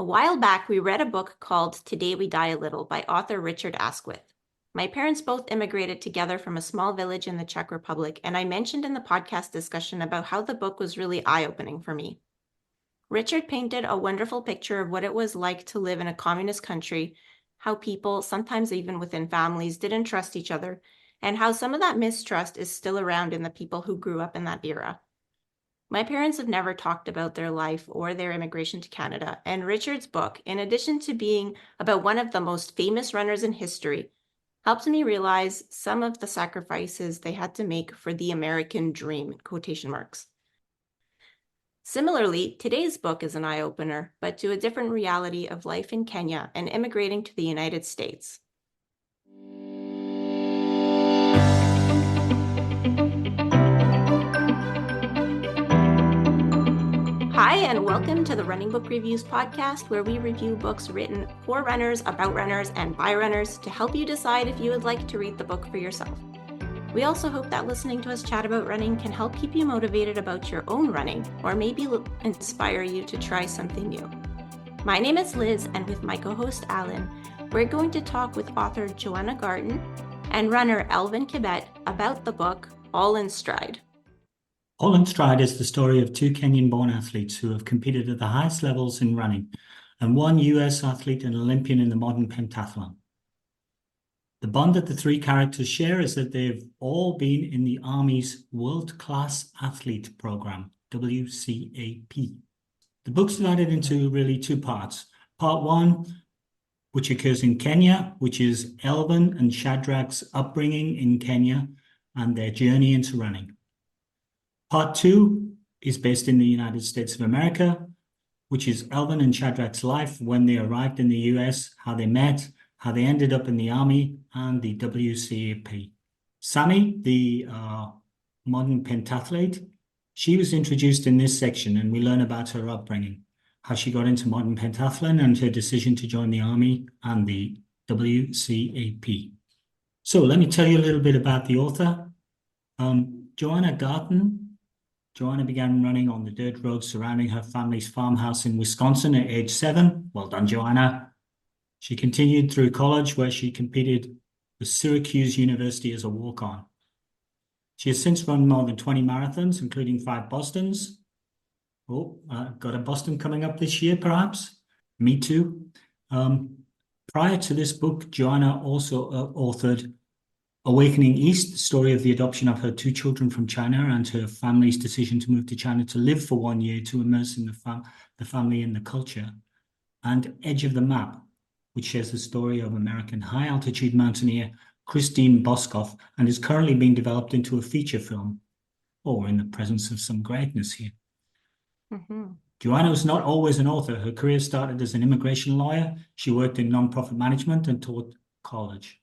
A while back, we read a book called Today We Die a Little by author Richard Askwith. My parents both immigrated together from a small village in the Czech Republic, and I mentioned in the podcast discussion about how the book was really eye-opening for me. Richard painted a wonderful picture of what it was like to live in a communist country, how people, sometimes even within families, didn't trust each other, and how some of that mistrust is still around in the people who grew up in that era. My parents have never talked about their life or their immigration to Canada, and Richard's book, in addition to being about one of the most famous runners in history, helped me realize some of the sacrifices they had to make for the American dream, in quotation marks. Similarly, today's book is an eye-opener, but to a different reality of life in Kenya and immigrating to the United States. Hi, and welcome to the Running Book Reviews podcast, where we review books written for runners, about runners, and by runners to help you decide if you would like to read the book for yourself. We also hope that listening to us chat about running can help keep you motivated about your own running, or maybe inspire you to try something new. My name is Liz, and with my co-host Alan, we're going to talk with author Johanna Garton and runner Elvin and Shadrak about the book All in Stride. All in Stride is the story of two Kenyan-born athletes who have competed at the highest levels in running, and one US athlete and Olympian in the modern pentathlon. The bond that the three characters share is that they've all been in the Army's World-Class Athlete Program, WCAP. The book's divided into really two parts. Part one, which occurs in Kenya, which is Elvin and Shadrak's upbringing in Kenya and their journey into running. Part two is based in the United States of America, which is Elvin and Shadrak's life when they arrived in the US, how they met, how they ended up in the Army and the WCAP. Sammy, the modern pentathlete, she was introduced in this section, and we learn about her upbringing, how she got into modern pentathlon and her decision to join the Army and the WCAP. So let me tell you a little bit about the author. Johanna Garton. Johanna began running on the dirt roads surrounding her family's farmhouse in Wisconsin at age 7. Well done, Johanna. She continued through college, where she competed with Syracuse University as a walk-on. She has since run more than 20 marathons, including 5 Bostons. Got a Boston coming up this year, perhaps? Me too. Prior to this book, Johanna also authored Awakening East, the story of the adoption of her 2 children from China and her family's decision to move to China to live for 1 year to immerse in the family and the culture, and Edge of the Map, which shares the story of American high-altitude mountaineer Christine Boskoff and is currently being developed into a feature film. In the presence of some greatness here. Johanna was not always an author. Her career started as an immigration lawyer. She worked in non-profit management and taught college.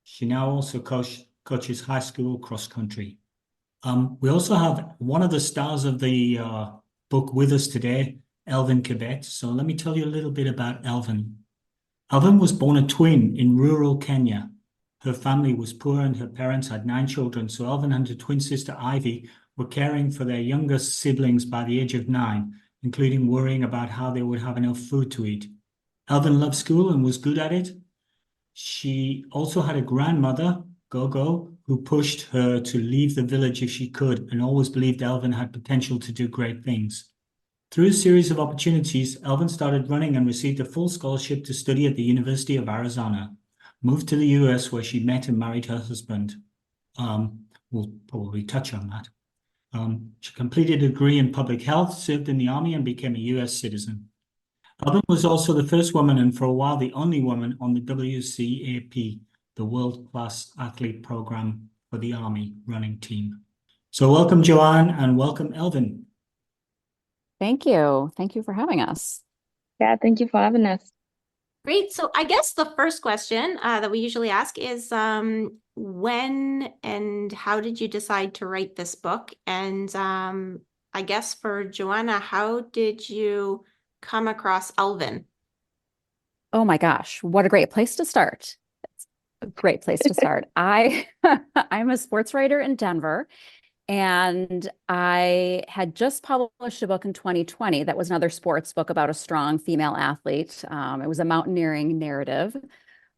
She now also coaches high school cross-country. We also have one of the stars of the book with us today, Elvin and Shadrak. So let me tell you a little bit about Elvin. Elvin was born a twin in rural Kenya. Her family was poor and her parents had 9 children, so Elvin and her twin sister Ivy were caring for their younger siblings by the age of 9, including worrying about how they would have enough food to eat. Elvin loved school and was good at it. She also had a grandmother, Gogo, who pushed her to leave the village if she could and always believed Elvin had potential to do great things. Through a series of opportunities, Elvin started running and received a full scholarship to study at the University of Arizona, moved to the US where she met and married her husband. We'll probably touch on that. She completed a degree in public health, served in the Army, and became a US citizen. Elvin was also the first woman and for a while the only woman on the WCAP, the World Class Athlete Program for the Army running team. So welcome, Joanne, and welcome, Elvin. Thank you. Thank you for having us. Yeah, thank you for having us. Great. So I guess the first question that we usually ask is when and how did you decide to write this book? And I guess for Johanna, how did you come across Elvin? Oh my gosh, what a great place to start. It's a great place to start. I'm a sports writer in Denver, And I had just published a book in 2020 that was another sports book about a strong female athlete. It was a mountaineering narrative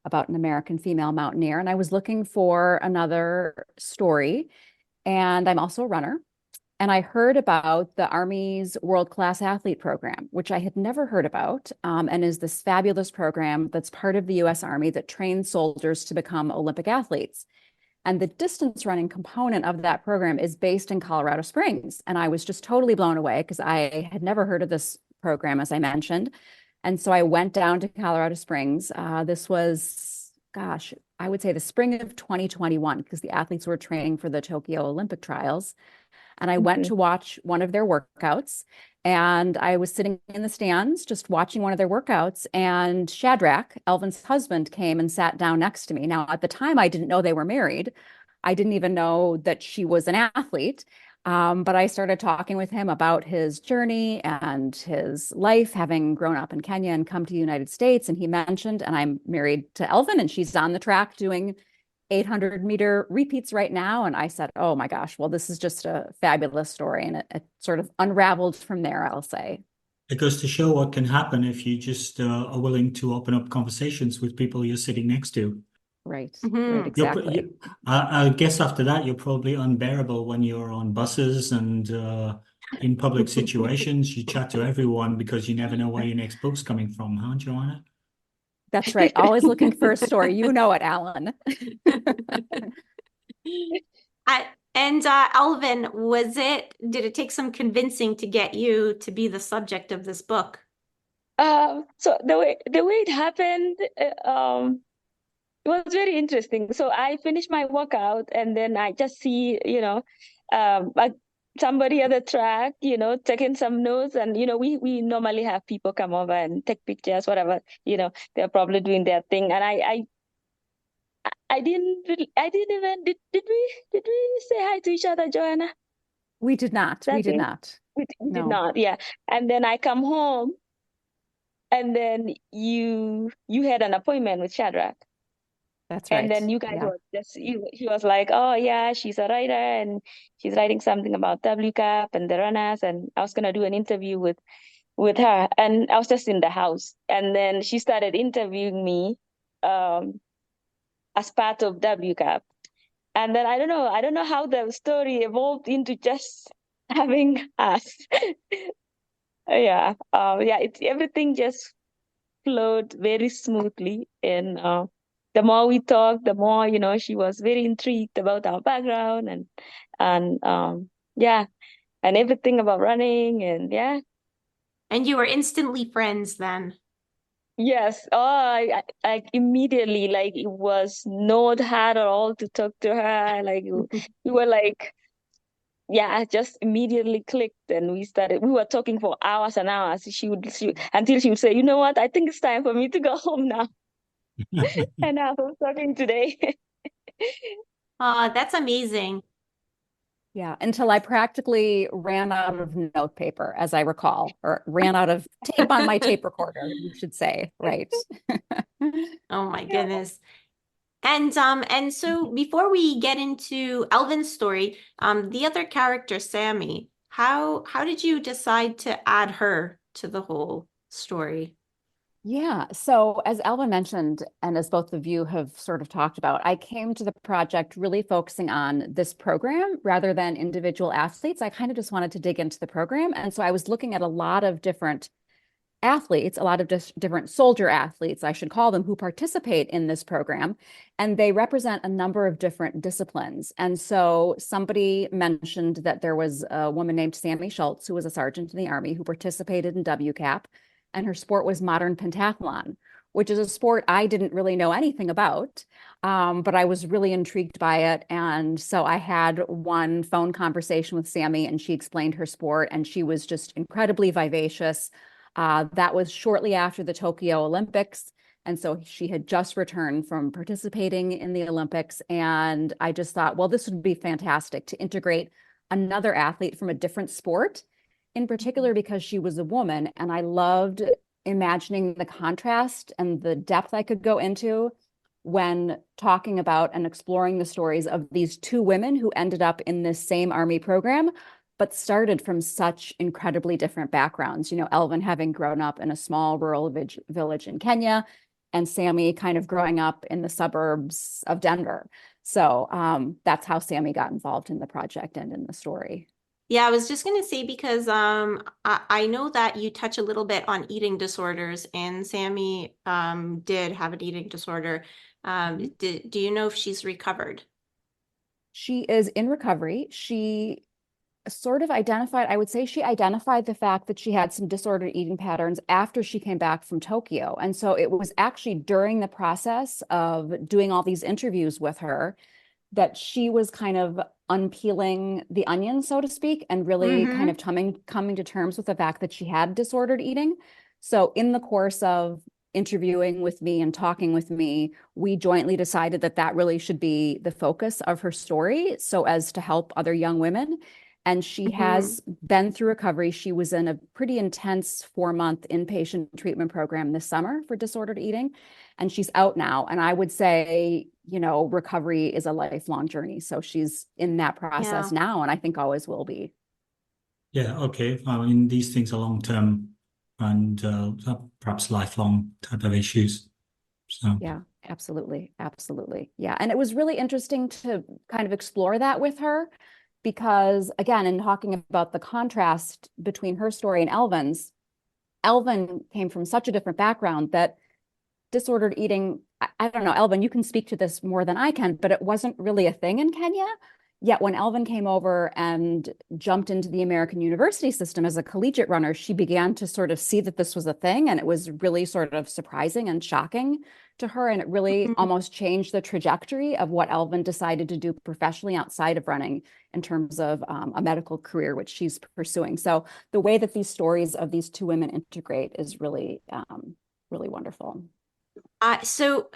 about an American female mountaineer. And I was looking for another story. And I'm also a runner. And I heard about the Army's World Class Athlete Program, which I had never heard about, and is this fabulous program that's part of the US Army that trains soldiers to become Olympic athletes. And the distance running component of that program is based in Colorado Springs. And I was just totally blown away because I had never heard of this program, as I mentioned. And so I went down to Colorado Springs. This was, gosh, I would say the spring of 2021, because the athletes were training for the Tokyo Olympic trials. And I went to watch one of their workouts. And I was sitting in the stands just watching one of their workouts. And Shadrak, Elvin's husband, came and sat down next to me. Now, at the time, I didn't know they were married. I didn't even know that she was an athlete. But I started talking with him about his journey and his life, having grown up in Kenya and come to the United States. And he mentioned, and I'm married to Elvin, and she's on the track doing 800-meter repeats right now. And I said, oh my gosh, well, this is just a fabulous story. And it sort of unraveled from there, I'll say. It goes to show what can happen if you just are willing to open up conversations with people you're sitting next to. Right, Mhm. right, exactly. I guess after that, you're probably unbearable when you're on buses and in public situations. You chat to everyone because you never know where your next book's coming from, huh, Johanna? That's right. Always looking for a story. You know it, Alan. Elvin, did it take some convincing to get you to be the subject of this book? So the way it happened, it was very interesting. So I finished my workout, and then I just see, like somebody at the track, taking some notes, and we normally have people come over and take pictures, whatever. They're probably doing their thing, and I didn't even did we say hi to each other, Joanna? We did not. We That did day? not. We did No, not, yeah. And then I come home, and then you had an appointment with Shadrach. that's And right. then you guys Yeah. were he was like, oh yeah, she's a writer and she's writing something about WCAP and the runners, and I was gonna do an interview with her, and I was just in the house, and then she started interviewing me um as part of WCAP. And then I don't know how the story evolved into just having us. It's everything just flowed very smoothly, and the more we talked, the more she was very intrigued about our background, and yeah, and everything about running, and yeah. And you were instantly friends then. Yes. Oh, I immediately, like, it was not hard at all to talk to her. Like, we were like, yeah, I just immediately clicked, and we were talking for hours and hours. Until she would say, you know what, I think it's time for me to go home now. And I was talking today. That's amazing. Yeah. Until I practically ran out of note paper, as I recall, or ran out of tape on my tape recorder, you should say. Right. Oh my goodness. And so before we get into Elvin's story, the other character, Sammy, how did you decide to add her to the whole story? Yeah. So as Elvin mentioned, and as both of you have sort of talked about, I came to the project really focusing on this program rather than individual athletes. I kind of just wanted to dig into the program. And so I was looking at a lot of different athletes, a lot of different soldier athletes, I should call them, who participate in this program. And they represent a number of different disciplines. And so somebody mentioned that there was a woman named Sammy Schultz, who was a sergeant in the Army, who participated in WCAP, and her sport was modern pentathlon, which is a sport I didn't really know anything about, but I was really intrigued by it. And so I had one phone conversation with Sammy, and she explained her sport, and she was just incredibly vivacious. That was shortly after the Tokyo Olympics. And so she had just returned from participating in the Olympics. And I just thought, well, this would be fantastic to integrate another athlete from a different sport, in particular because she was a woman. And I loved imagining the contrast and the depth I could go into when talking about and exploring the stories of these two women who ended up in this same Army program, but started from such incredibly different backgrounds. You know, Elvin having grown up in a small rural village in Kenya, and Sammy kind of growing up in the suburbs of Denver. So that's how Sammy got involved in the project and in the story. Yeah, I was just going to say because I know that you touch a little bit on eating disorders, and Sammy did have an eating disorder. Do you know if she's recovered? She is in recovery. She sort of identified, I would say she identified the fact that she had some disordered eating patterns after she came back from Tokyo. And so it was actually during the process of doing all these interviews with her that she was kind of unpeeling the onion, so to speak, and really kind of coming to terms with the fact that she had disordered eating. So in the course of interviewing with me and talking with me, we jointly decided that that really should be the focus of her story so as to help other young women. And she has been through recovery. She was in a pretty intense 4-month inpatient treatment program this summer for disordered eating, and she's out now. And I would say, you know, recovery is a lifelong journey. So she's in that process now, and I think always will be. Yeah, okay. I mean, these things are long-term and perhaps lifelong type of issues. So yeah, absolutely. Absolutely. Yeah. And it was really interesting to kind of explore that with her because, again, in talking about the contrast between her story and Elvin's, Elvin came from such a different background that disordered eating, I don't know, Elvin, you can speak to this more than I can, but it wasn't really a thing in Kenya. Yet when Elvin came over and jumped into the American university system as a collegiate runner, she began to sort of see that this was a thing, and it was really sort of surprising and shocking to her. And it really almost changed the trajectory of what Elvin decided to do professionally outside of running in terms of a medical career, which she's pursuing. So the way that these stories of these two women integrate is really, really wonderful. So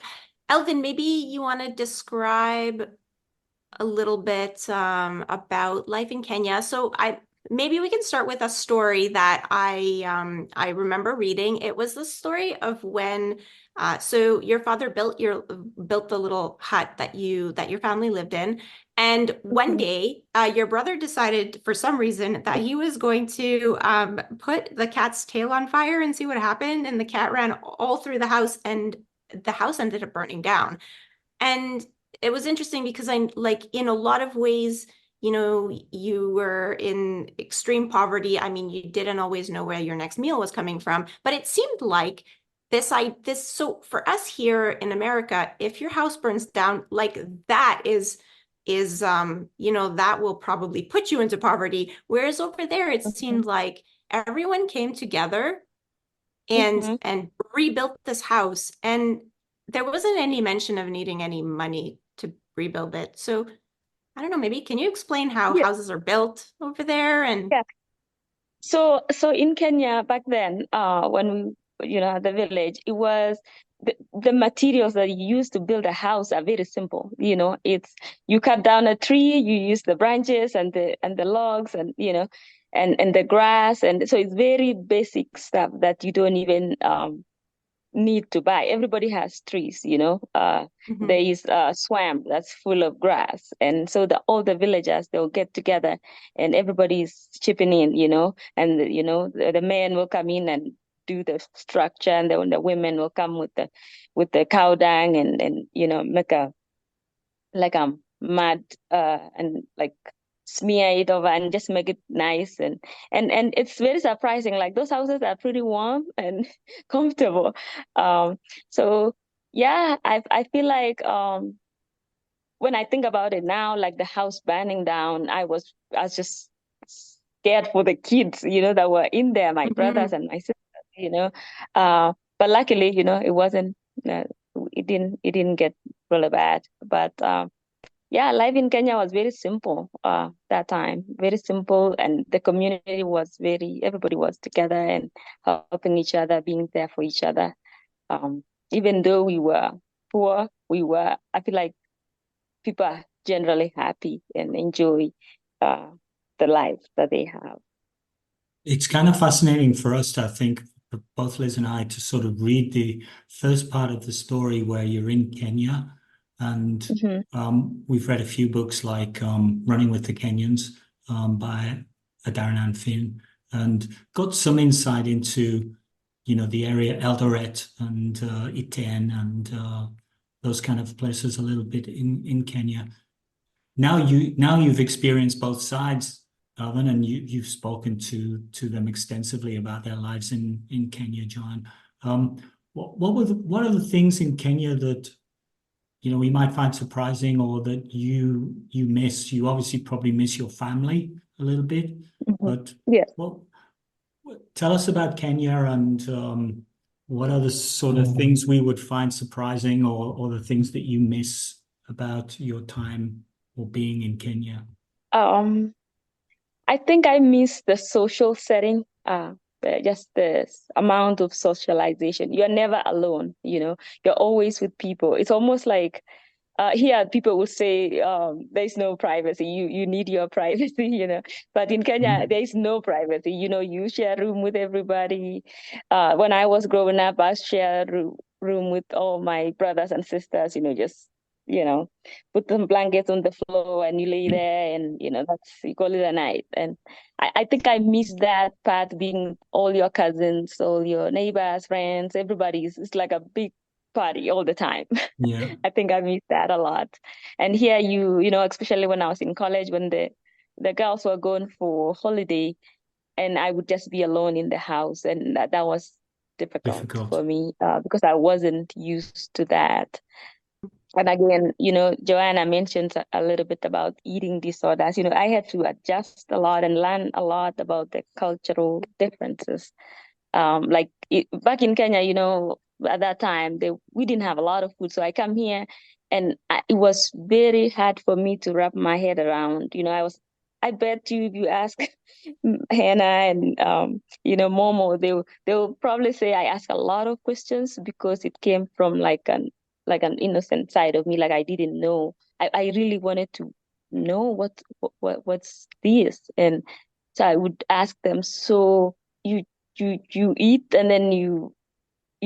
Elvin, maybe you want to describe a little bit about life in Kenya. So maybe we can start with a story that I remember reading. It was the story of when so your father built the little hut that your family lived in, and one day your brother decided for some reason that he was going to put the cat's tail on fire and see what happened, and the cat ran all through the house, and the house ended up burning down. And it was interesting because I'm like, in a lot of ways, you know, you were in extreme poverty. I mean, you didn't always know where your next meal was coming from, but it seemed like so for us here in America, if your house burns down, like that is you know, that will probably put you into poverty. Whereas over there, it seemed like everyone came together and rebuilt this house, and there wasn't any mention of needing any money to rebuild it. So I don't know, maybe can you explain how houses are built over there? And so in Kenya back then, when we, you know, the village, it was the materials that you use to build a house are very simple. You know, it's you cut down a tree, you use the branches and the logs, and you know, and the grass, and so it's very basic stuff that you don't even need to buy. Everybody has trees, you know. There is a swamp that's full of grass, and so all the villagers, they'll get together, and everybody's chipping in, you know. And you know, the men will come in and do the structure, and then the women will come with the cow dung and you know, make a mud and like smear it over and just make it nice, and it's very surprising, like those houses are pretty warm and comfortable. So yeah, I feel like when I think about it now, like the house burning down, I was just scared for the kids, you know, that were in there, my brothers and my sisters, you know. But luckily, you know, it wasn't it didn't get really bad. But yeah, life in Kenya was very simple that time, very simple. And the community was everybody was together and helping each other, being there for each other. Even though we were poor, I feel like people are generally happy and enjoy the life that they have. it's kind of fascinating for us to think for both Liz and I to sort of read the first part of the story where you're in Kenya. And we've read a few books like Running with the Kenyans by Darren Finn, and got some insight into, the area, Eldoret and Iten and those kind of places a little bit in Kenya. Now you've experienced both sides, Elvin, and you've spoken to them extensively about their lives in Kenya, John. What are the things in Kenya that we might find surprising, or that you miss? You obviously probably miss your family a little bit, but Yes. tell us about Kenya, and what are the sort of things we would find surprising, or the things that you miss about your time or being in Kenya? I think I miss the social setting, just the amount of socialization. You're never alone, you're always with people. It's almost like here people will say there's no privacy. You need your privacy, But in Kenya, there's no privacy. You share a room with everybody. When I was growing up, I shared a room with all my brothers and sisters, just put some blankets on the floor and you lay there, and you call it a night. And I think I miss that part, being all your cousins, all your neighbors, friends, it's like a big party all the time. Yeah. I think I miss that a lot. And here especially when I was in college, when the girls were going for holiday, and I would just be alone in the house, and that was difficult for me because I wasn't used to that. And again, Johanna mentioned a little bit about eating disorders. I had to adjust a lot and learn a lot about the cultural differences. Back in Kenya, at that time, we didn't have a lot of food. So I come here, and it was very hard for me to wrap my head around. I bet you, if you ask Hannah and Momo, they'll probably say I ask a lot of questions because it came from like an innocent side of me. Like, I didn't know. I really wanted to know what's this. And so I would ask them, so you eat, and then you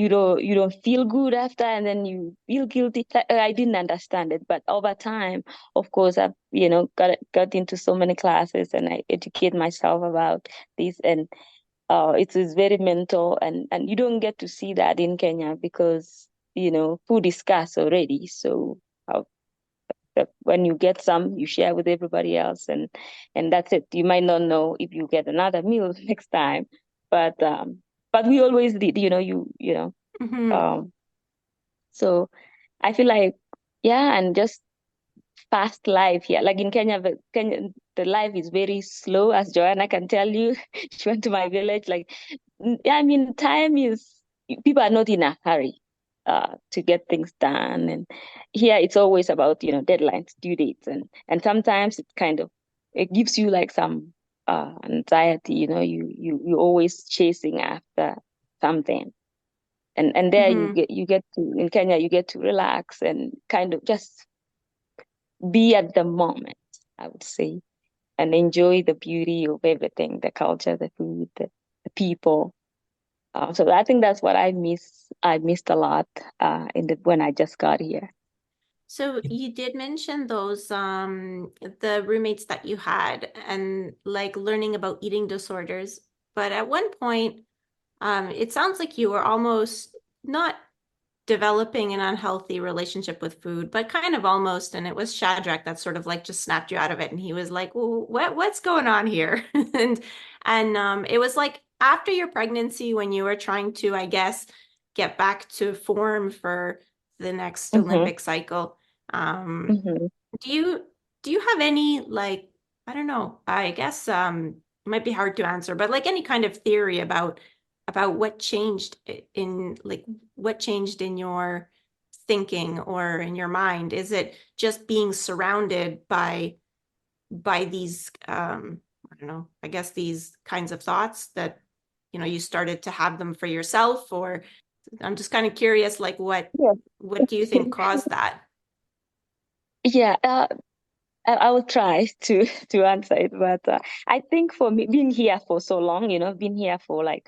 don't feel good after, and then you feel guilty. I didn't understand it, but over time, of course, I've got into so many classes, and I educate myself about this, and it's very mental, and you don't get to see that in Kenya because food is scarce already. So when you get some, you share with everybody else, and that's it. You might not know if you get another meal next time, but we always did. So I feel like, yeah, and just fast life here. Like in Kenya, the life is very slow, as Johanna can tell you. She went to my village. Like, I mean, people are not in a hurry to get things done. And here it's always about, deadlines, due dates. And sometimes it gives you like some anxiety, you're always chasing after something. And there you get to, in Kenya, you get to relax and kind of just be at the moment, I would say, and enjoy the beauty of everything, the culture, the food, the people. So I think that's what I missed a lot when I just got here. So you did mention those the roommates that you had, and like learning about eating disorders, but at one point it sounds like you were almost not developing an unhealthy relationship with food, but kind of almost. And it was Shadrak that sort of like just snapped you out of it. And he was like, well, what's going on here? and it was like after your pregnancy, when you were trying to, I guess, get back to form for the next Olympic cycle. Do you have any, like, I don't know, I guess it might be hard to answer, but like any kind of theory about what changed in your thinking or in your mind? Is it just being surrounded by these I don't know, I guess these kinds of thoughts that you started to have them for yourself? Or I'm just kind of curious, like what do you think caused that? Yeah, I will try to answer it, but I think for me, being here for so long, been here for like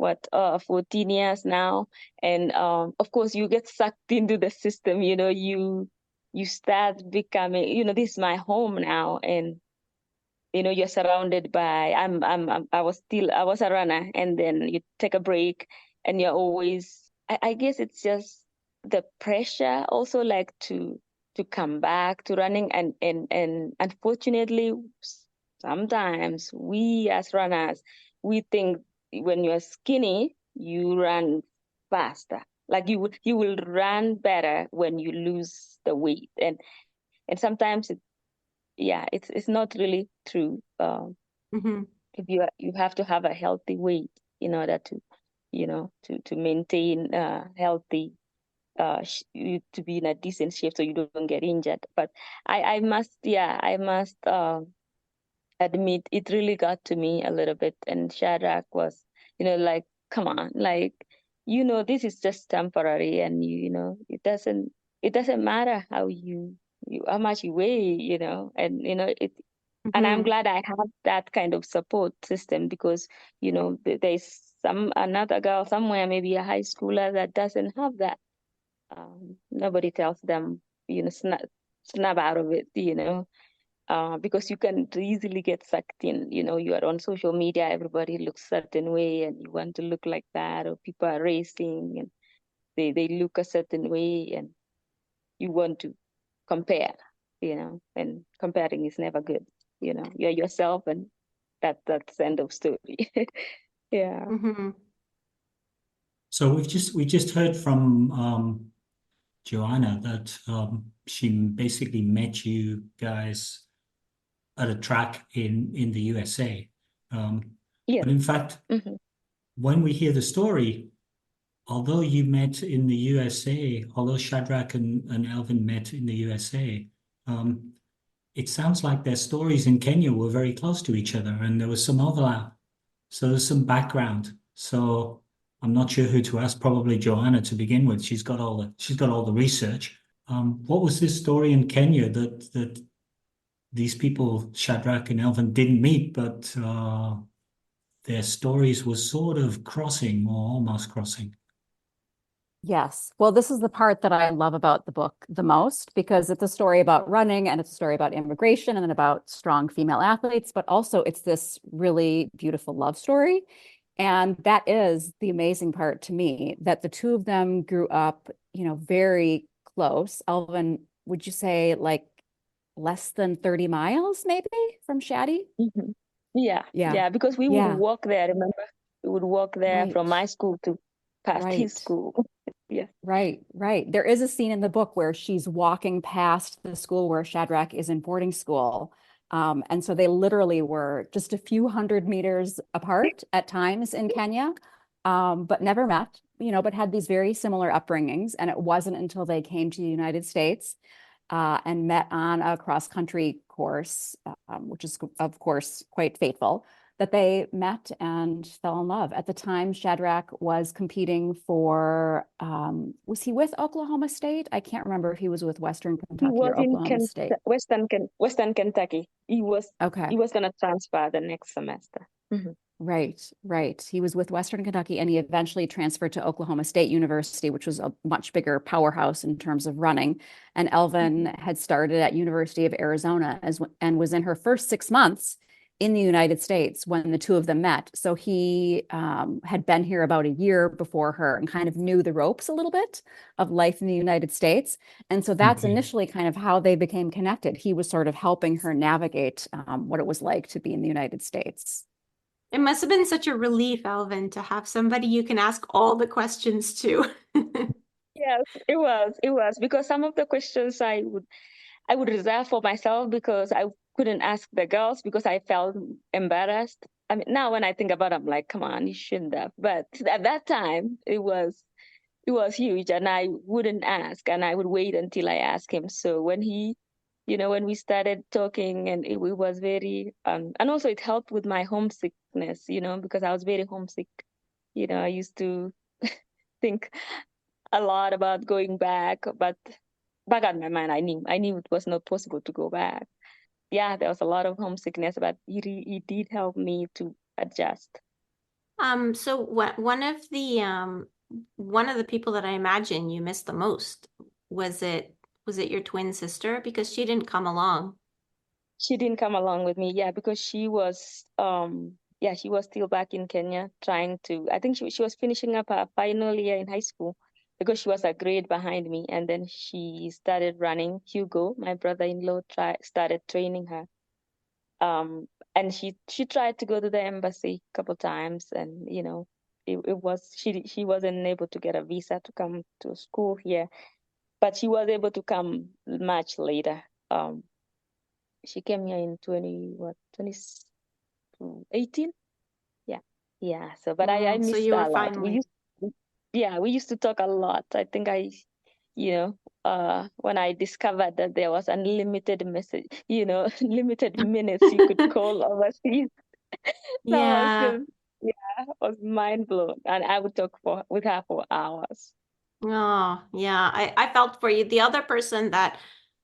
14 years now. And of course, you get sucked into the system. You start becoming. This is my home now, and you're surrounded by. I was a runner, and then you take a break, and you're always. I guess it's just the pressure, also like to come back to running, and unfortunately, sometimes we as runners, we think when you're skinny, you run faster. Like you will run better when you lose the weight, and sometimes it's not really true. Mm-hmm. If you have to have a healthy weight in order to maintain healthy to be in a decent shape so you don't get injured. But I must admit it really got to me a little bit. And Shadrach was, like, come on, like, this is just temporary, and it doesn't matter how much you weigh, and I'm Mm-hmm. glad I have that kind of support system, because there's another girl somewhere, maybe a high schooler, that doesn't have that. Nobody tells them, snap out of it, because you can easily get sucked in. You are on social media, everybody looks certain way, and you want to look like that, or people are racing and they look a certain way, and you want to compare, and comparing is never good. You're yourself, and that's the end of story. Yeah. Mm-hmm. So we just heard from Johanna that she basically met you guys at a track in the USA. Yes. But in fact, Mm-hmm. when we hear the story, although you met in the USA, although Shadrak and Elvin met in the USA, it sounds like their stories in Kenya were very close to each other, and there was some overlap. So there's some background. So I'm not sure who to ask. Probably Johanna to begin with. She's got all the research. What was this story in Kenya that these people, Shadrach and Elvin, didn't meet, but their stories were sort of crossing or almost crossing? Yes. Well, this is the part that I love about the book the most, because it's a story about running, and it's a story about immigration, and then about strong female athletes, but also it's this really beautiful love story. And that is the amazing part to me, that the two of them grew up, very close. Elvin, would you say like less than 30 miles maybe from Shaddy? Mm-hmm. Yeah. Yeah. Yeah. Because we would Yeah. walk there. Remember, we would walk there from Right. my school to past his Right. school. Yeah. Right. There is a scene in the book where she's walking past the school where Shadrach is in boarding school. And so they literally were just a few hundred meters apart at times in Kenya, but never met, but had these very similar upbringings. And it wasn't until they came to the United States and met on a cross-country course, which is, of course, quite fateful, that they met and fell in love. At the time, Shadrach was competing for, was he with Oklahoma State? I can't remember if he was with Western He Kentucky was or in Oklahoma State. Western Kentucky. He was Okay. gonna transfer the next semester. Mm-hmm. Right. He was with Western Kentucky, and he eventually transferred to Oklahoma State University, which was a much bigger powerhouse in terms of running. And Elvin had started at University of Arizona and was in her first 6 months in the United States when the two of them met. So he had been here about a year before her and kind of knew the ropes a little bit of life in the United States. And so that's Okay. initially kind of how they became connected. He was sort of helping her navigate what it was like to be in the United States. It must have been such a relief, Elvin, to have somebody you can ask all the questions to. Yes, it was. It was because some of the questions I would reserve for myself, because I couldn't ask the girls because I felt embarrassed. I mean, now when I think about it, I'm like, come on, you shouldn't have. But at that time, it was huge, and I wouldn't ask, and I would wait until I asked him. So when we started talking, and it was very, and also it helped with my homesickness, because I was very homesick. I used to think a lot about going back, but back in my mind, I knew it was not possible to go back. Yeah, there was a lot of homesickness, but it did help me to adjust. So one of the people that I imagine you missed the most, was it your twin sister? Because she didn't come along. She didn't come along with me, yeah, because she was still back in Kenya trying to, I think she was finishing up her final year in high school because she was a grade behind me. And then she started running. Hugo, my brother-in-law, started training her. And she tried to go to the embassy a couple times, and it was she wasn't able to get a visa to come to school here, but she was able to come much later. She came here in 2018. Yeah. Yeah. So, but I So missed you her were a lot. finally. We used to talk a lot. I think when I discovered that there was unlimited message, limited minutes you could call overseas, that was Yeah. just, yeah, was mind blown. And I would talk with her for hours. Oh, yeah. I felt for you. The other person that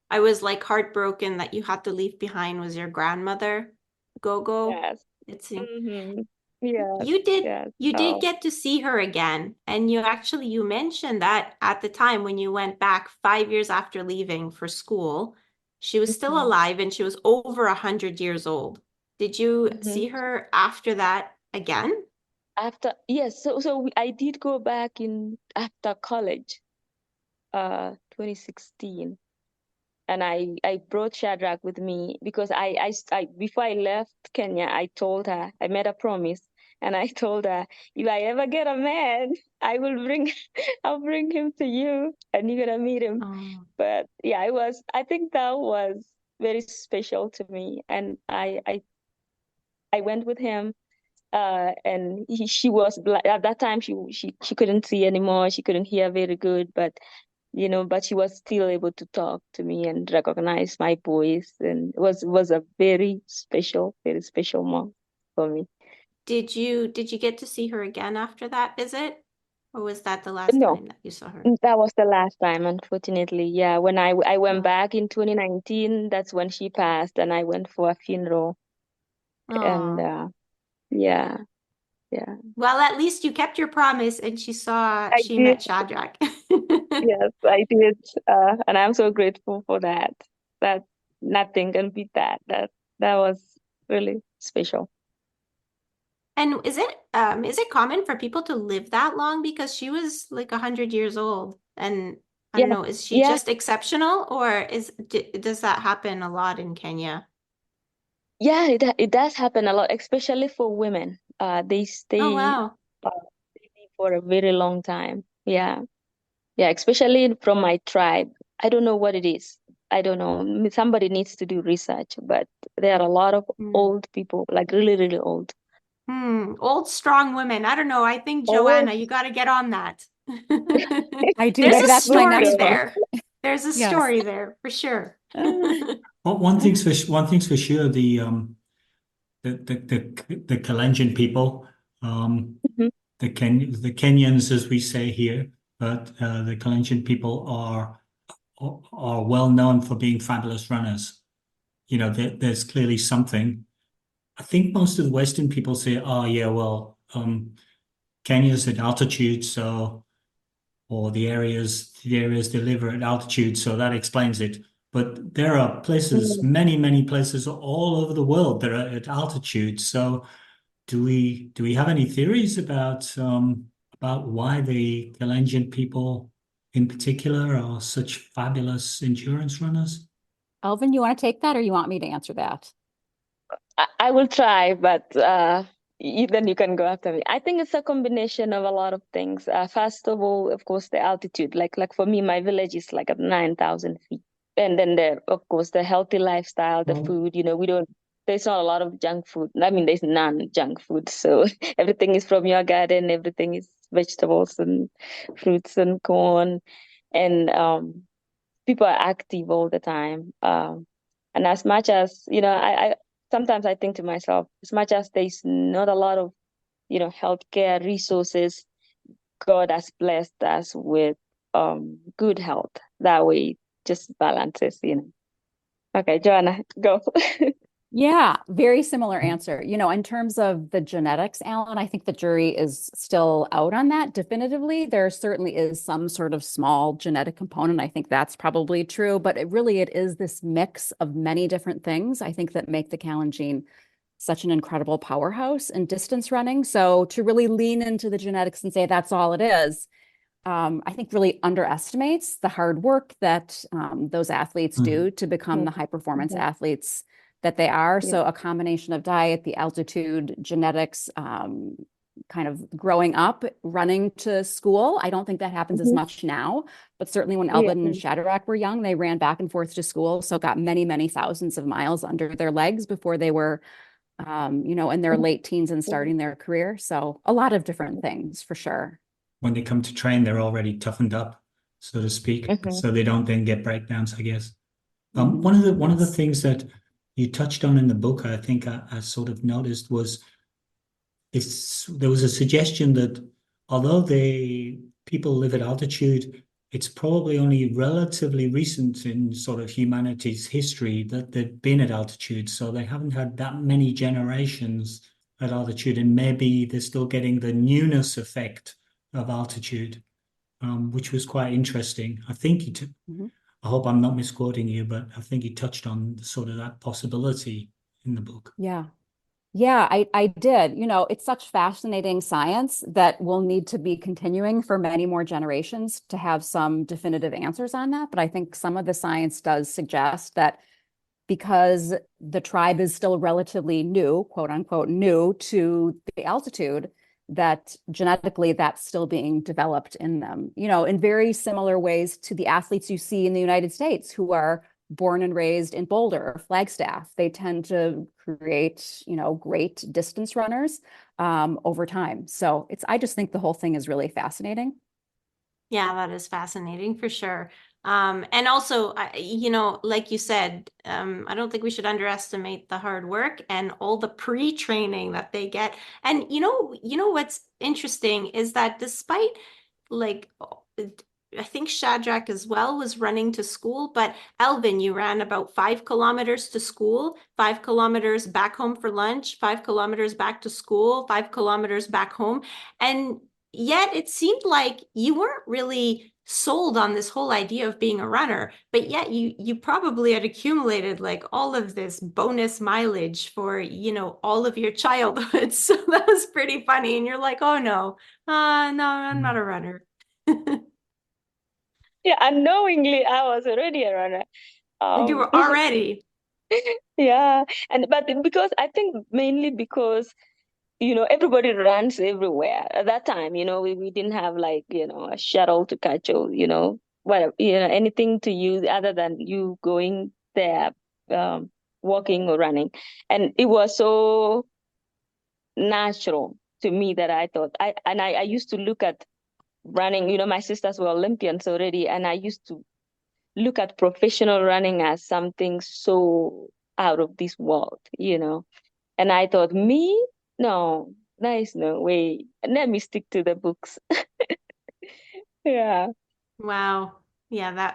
I was like heartbroken that you had to leave behind was your grandmother, Gogo. Yes. It's Mm-hmm. Yes. You did Yes. you did Oh. get to see her again, and you mentioned that at the time when you went back 5 years after leaving for school, she was still Mm-hmm. alive and she was over 100 years old. Did you Mm-hmm. see her after that again? After, yes, I did go back in after college, 2016, and I brought Shadrach with me because I before I left Kenya, I made a promise, and I told her, if I ever get a man, I will bring I'll bring him to you, and you're gonna meet him. Oh. But yeah, I think that was very special to me, and I went with him. And she was blind at that time. She couldn't see anymore. She couldn't hear very good, but she was still able to talk to me and recognize my voice, and it was a very special mom for me. Did you get to see her again after that visit? Or was that the last No, time that you saw her? that was the last time, unfortunately. Yeah, when I went Oh. back in 2019, that's when she passed, and I went for a funeral. And Oh. yeah, yeah, Well, at least you kept your promise and I she did. met Shadrach. Yes, I did. And I'm so grateful for that. That nothing can beat that. That was really special. And is it common for people to live that long? Because she was like 100 years old, and I don't Yes, know, is she yes, just exceptional, or does that happen a lot in Kenya? yeah. It does happen a lot, especially for women. They Oh, stay wow. they live for a very long time. Yeah, yeah. Especially from my tribe. I don't know what it is. I don't know. Somebody needs to do research, but there are a lot of Hmm. old people, like really, really old. Old, strong women. I don't know. I think Old. Joanna, you got to get on that. I do. There's Maybe a that's my Please story next go. book. there. There's a Yes. story there for sure. Well, one thing's for sure, the Kalenjin people, Mhm. the Kenyans, as we say here, but the Kalenjin people are well known for being fabulous runners. There's clearly something. I think most of the Western people say, "Oh, yeah, well, Kenya's at altitude, so or the areas they live are at altitude, so that explains it." But there are places, Mm. many places all over the world that are at altitude. So do we have any theories about why the Kalenjin people in particular are such fabulous endurance runners? Elvin, you want to take that or you want me to answer that? I will try, but then you can go after me. I think it's a combination of a lot of things. First of all, of course, the altitude. Like for me, my village is like at 9,000 feet. And then of course, the healthy lifestyle, the Well, food, there's not a lot of junk food. I mean, there's none junk food. So everything is from your garden, everything is vegetables and fruits and corn. And people are active all the time. And as much as, I sometimes I think to myself, as much as there's not a lot of, healthcare resources, God has blessed us with good health. That way it just balances. Okay, Joanna, go. Yeah, very similar answer. You know, in terms of the genetics, Alan, I think the jury is still out on that definitively. There certainly is some sort of small genetic component. I think that's probably true, but it is this mix of many different things, I think, that make the Kalenjin such an incredible powerhouse in distance running. So to really lean into the genetics and say that's all it is, I think really underestimates the hard work that those athletes do to become the high performance Mhm. athletes that they are. Yeah. So a combination of diet, the altitude, genetics, kind of growing up, running to school. I don't think that happens as Mhm. much now, but certainly when Yeah. Elvin and Shadrak were young, they ran back and forth to school. So got many, many thousands of miles under their legs before they were, in their late teens and starting their career. So a lot of different things for sure. When they come to train, they're already toughened up, so to speak, Mhm. so they don't then get breakdowns, I guess. Mhm. One of the Yes. things that you touched on in the book, I think I sort of noticed was there was a suggestion that although people live at altitude, it's probably only relatively recent in sort of humanity's history that they've been at altitude. So they haven't had that many generations at altitude, and maybe they're still getting the newness effect of altitude, which was quite interesting. Mhm. I hope I'm not misquoting you, but I think you touched on sort of that possibility in the book. Yeah. Yeah, I did. You know, it's such fascinating science that will need to be continuing for many more generations to have some definitive answers on that. But I think some of the science does suggest that because the tribe is still relatively new, quote unquote, new to the altitude, that genetically that's still being developed in them, in very similar ways to the athletes you see in the United States who are born and raised in Boulder or Flagstaff. They tend to create, great distance runners over time. So I just think the whole thing is really fascinating. Yeah, that is fascinating for sure. And also, like you said, I don't think we should underestimate the hard work and all the pre-training that they get. And what's interesting is that despite like I think Shadrach as well was running to school, but Elvin, you ran about 5 kilometers to school, 5 kilometers back home for lunch, 5 kilometers back to school, 5 kilometers back home. And yet it seemed like you weren't really sold on this whole idea of being a runner, but yet you probably had accumulated like all of this bonus mileage for, all of your childhood. So that was pretty funny. And you're like, oh no, no, I'm not a runner. Yeah, unknowingly, I was already a runner. You Um, were already. yeah, but because I think mainly because everybody runs everywhere at that time. We didn't have like a shuttle to catch or whatever anything to use other than you going there, um, walking or running, and it was so natural to me that I thought I used to look at running. My sisters were Olympians already, and I used to look at professional running as something so out of this world. And I thought, me? No, there is no way. Let me stick to the books. Yeah. Wow. Yeah,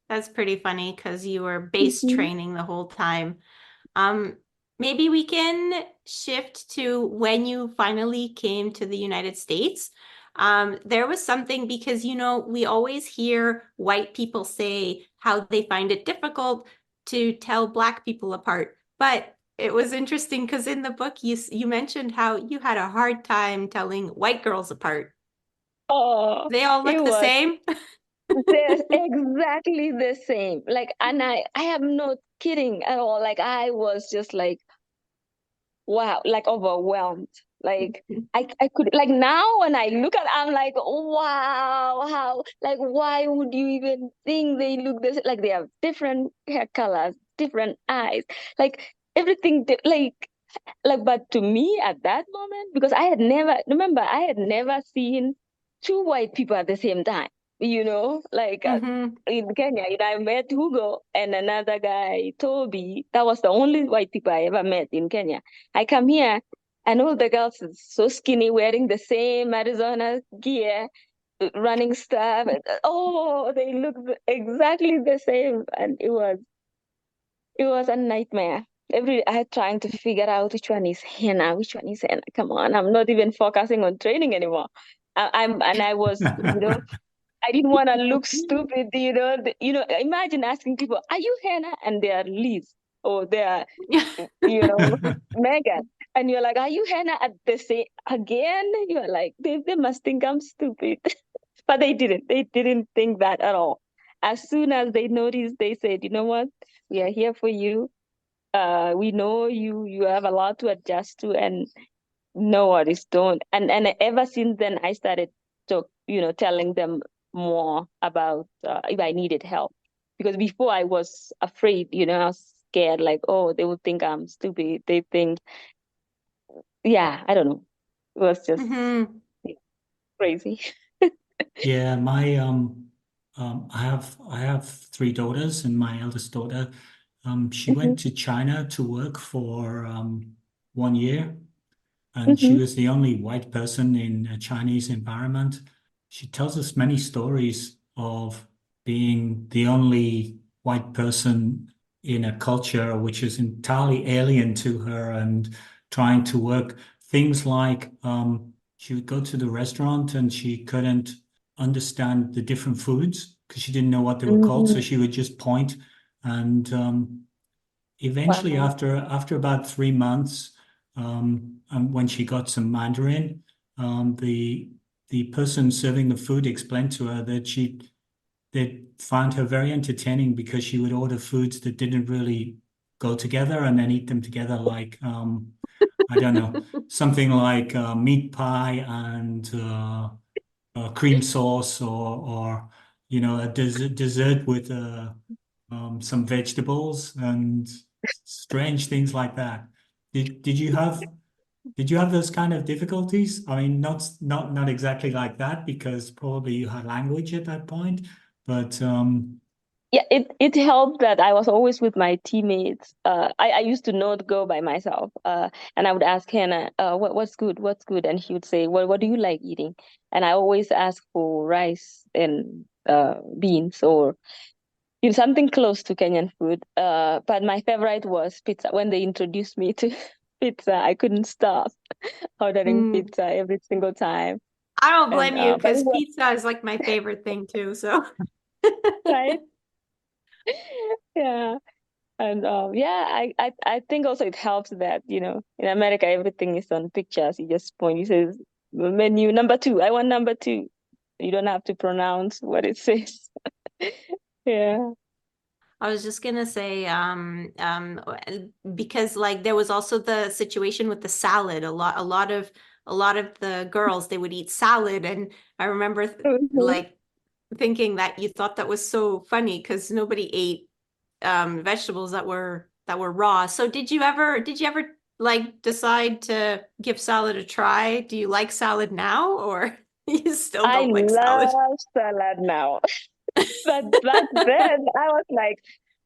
that's pretty funny because you were base Mhm. training the whole time. Um, Maybe we can shift to when you finally came to the United States. There was something because, we always hear white people say how they find it difficult to tell Black people apart. But it was interesting because in the book, you mentioned how you had a hard time telling white girls apart. Oh, They all it look the was same. exactly the same. Like, and I am not kidding at all. Like, I was just like, wow, like overwhelmed. Like I could like now when I look at I'm like, wow, how like why would you even think they look this like they have different hair colors, different eyes, like everything like but to me at that moment, because I had never seen two white people at the same time, like Hmm. in Kenya, I met Hugo and another guy, Toby. That was the only white people I ever met in Kenya. I come here and all the girls are so skinny, wearing the same Arizona gear, running stuff. Oh, they look exactly the same. And it was a nightmare. I trying to figure out which one is Hannah, which one is Hannah. Come on, I'm not even focusing on training anymore. I was, I didn't want to look stupid, imagine asking people, are you Hannah? And they are Liz, or they are, Megan. And you're like, are you Hannah? And they say again, you're like, they must think I'm stupid. But they didn't. They didn't think that at all. As soon as they noticed, they said, you know what? We are here for you. We know you have a lot to adjust to, and no worries, don't. And ever since then, I started to, telling them more about if I needed help. Because before I was afraid, I was scared, like, oh, they would think I'm stupid. They think, yeah, I don't know. It was just Mhm. crazy. Yeah, I have three daughters, and my eldest daughter, she Mhm, went to China to work for 1 year, and she mhm, was the only white person in a Chinese environment. She tells us many stories of being the only white person in a culture which is entirely alien to her and trying to work things like she would go to the restaurant and she couldn't understand the different foods because she didn't know what they were called, so mhm. she would just point and eventually, Wow. after about 3 months, and when she got some Mandarin, the person serving the food explained to her that they found her very entertaining because she would order foods that didn't really go together and then eat them together, like I don't know, something like meat pie and cream sauce, or a dessert with some vegetables and strange things like that. Did you have those kind of difficulties? I mean, not exactly like that because probably you had language at that point, but Yeah, it helped that I was always with my teammates. I used to not go by myself. And I would ask Hannah, what's good, what's good, and she would say, well, what do you like eating? And I always ask for rice and beans, or something close to Kenyan food. But my favorite was pizza. When they introduced me to pizza, I couldn't stop ordering Mm. pizza every single time. I don't And blame you but it because was pizza is like my favorite thing too. So right. Yeah. And yeah, I think also it helps that, in America, everything is on pictures. You just point, you says menu number two. I want number two. You don't have to pronounce what it says. Yeah. I was just gonna say, because like there was also the situation with the salad. A lot of the girls they would eat salad, and I remember Mhm. like thinking that you thought that was so funny because nobody ate vegetables that were raw. So did you ever like decide to give salad a try? Do you like salad now, or you still I don't like salad? love salad now. But back then I was like,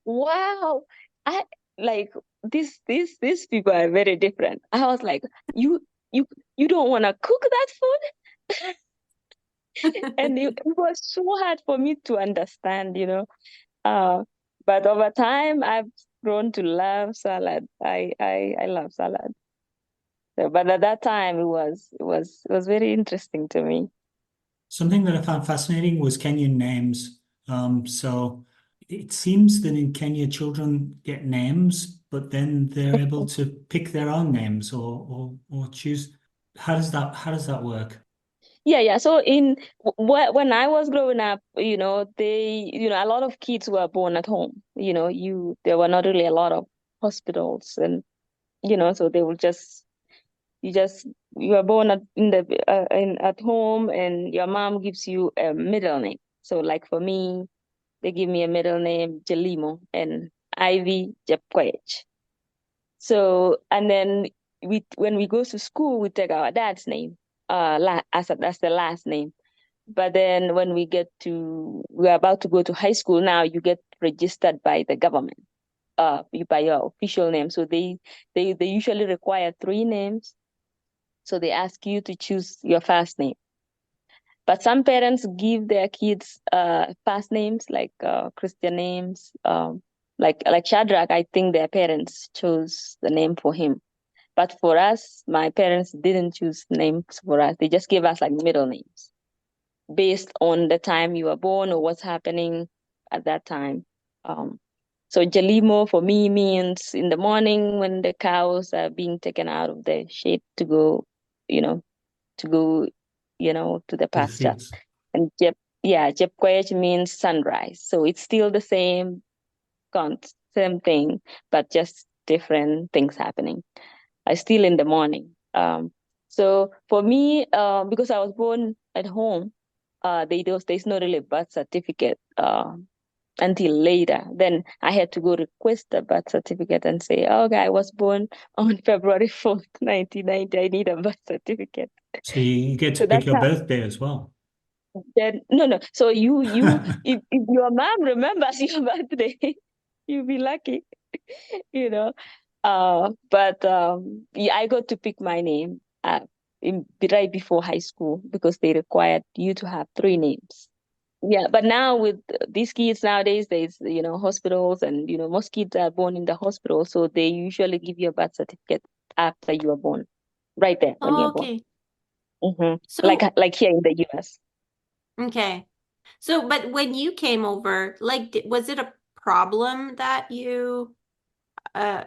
wow, I like these people are very different. I was like, you you don't want to cook that food? And it was so hard for me to understand, Uh, but over time, I've grown to love salad. I love salad. So, but at that time, it was very interesting to me. something that I found fascinating was Kenyan names. So it seems that in Kenya, children get names, but then they're able to pick their own names or choose. How does that work? Yeah, yeah. So when I was growing up, a lot of kids were born at home. There were not really a lot of hospitals, and so they will just you just you are born at home, and your mom gives you a middle name. So like for me, they give me a middle name, Jelimo, and Ivy Jepkoech. So, and then when we go to school, we take our dad's name, as the last name. But then when we're about to go to high school now, you get registered by the government, by your official name. So they usually require three names. So they ask you to choose your first name. But some parents give their kids first names, like Christian names. Like Shadrak, I think their parents chose the name for him. But for us, my parents didn't choose names for us. They just gave us like middle names based on the time you were born or what's happening at that time. So Jalimo for me means in the morning when the cows are being taken out of the shed to go, you know, to go, to the To the pasture. fields. And Jepkoech means sunrise. So it's still the same same thing, but just different things happening. I still in the morning. So for me, because I was born at home, there's not really a birth certificate until later. Then I had to go request a birth certificate and say, oh, okay, I was born on February 4th, 1990. I need a birth certificate. So you get to So pick that's your how. birthday as well. Then no. So if your mom remembers your birthday, you'll be lucky, you know. But yeah, I got to pick my name right before high school because they required you to have 3 names. Yeah, but now with these kids nowadays, there's hospitals, and most kids are born in the hospital, so they usually give you a birth certificate after you are born, right there when Oh, you're born. okay. Like So, here in the US. okay. So, but when you came over, like, was it a problem that you, uh,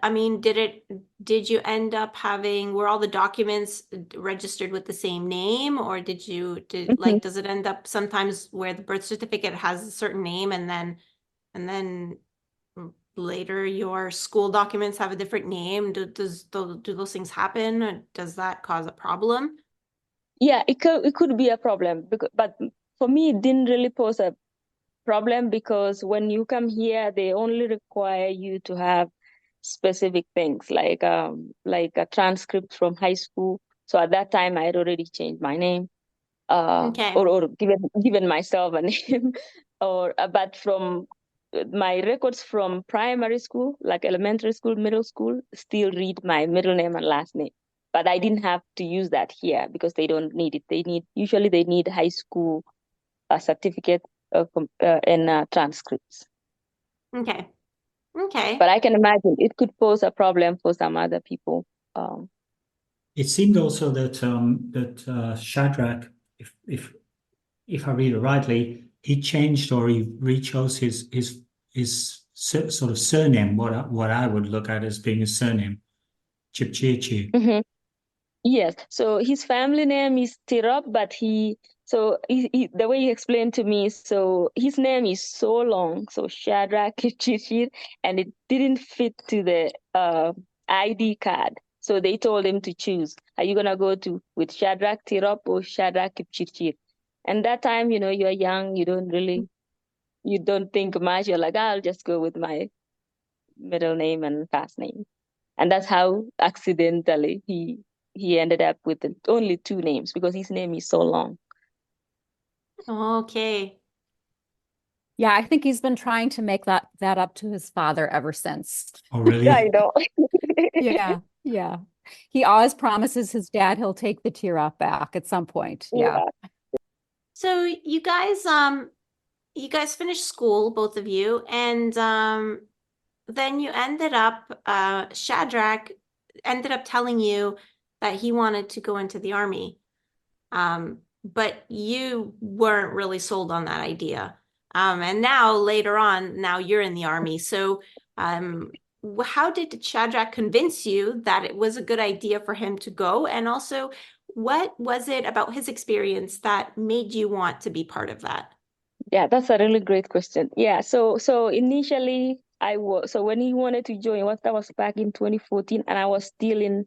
I mean, did you end up having, were all the documents registered with the same name, or Mhm. does it end up sometimes where the birth certificate has a certain name and then later your school documents have a different name? Do those things happen? Or does that cause a problem? Yeah, it could be a problem but for me it didn't really pose a problem because when you come here they only require you to have specific things like a transcript from high school. So at that time I had already changed my name, Okay. or given myself a name, or but from my records from primary school, like elementary school, middle school, still read my middle name and last name. But I didn't have to use that here because they don't need it. Usually they need high school certificate and transcripts. Okay. Okay. But I can imagine it could pose a problem for some other people. Um, It seemed also that Shadrach, if I read it rightly, he changed or he rechose sort of surname, what I would look at as being a surname, Chipchirchir. mhm. Yes. So his family name is Tirop, but the way he explained to me, so his name is so long, so Shadrach Chichir, and it didn't fit to the ID card. So they told him to choose. Are you gonna go to with Shadrach Tirop or Shadrach Chichir? And that time, you're young, you don't think much. You're like, I'll just go with my middle name and last name. And that's how accidentally he ended up with only 2 names because his name is so long. Okay. Yeah, I think he's been trying to make that up to his father ever since. Oh, I really? know. Yeah, yeah. He always promises his dad he'll take the tear off back at some point. Yeah. Yeah. So you guys finished school, both of you, and then you ended up Shadrach ended up telling you that he wanted to go into the army. But you weren't really sold on that idea. And now later on, now you're in the army. So how did Shadrach convince you that it was a good idea for him to go? And also, what was it about his experience that made you want to be part of that? Yeah, that's a really great question. Yeah, so initially so when he wanted to join, that was back in 2014, and I was still in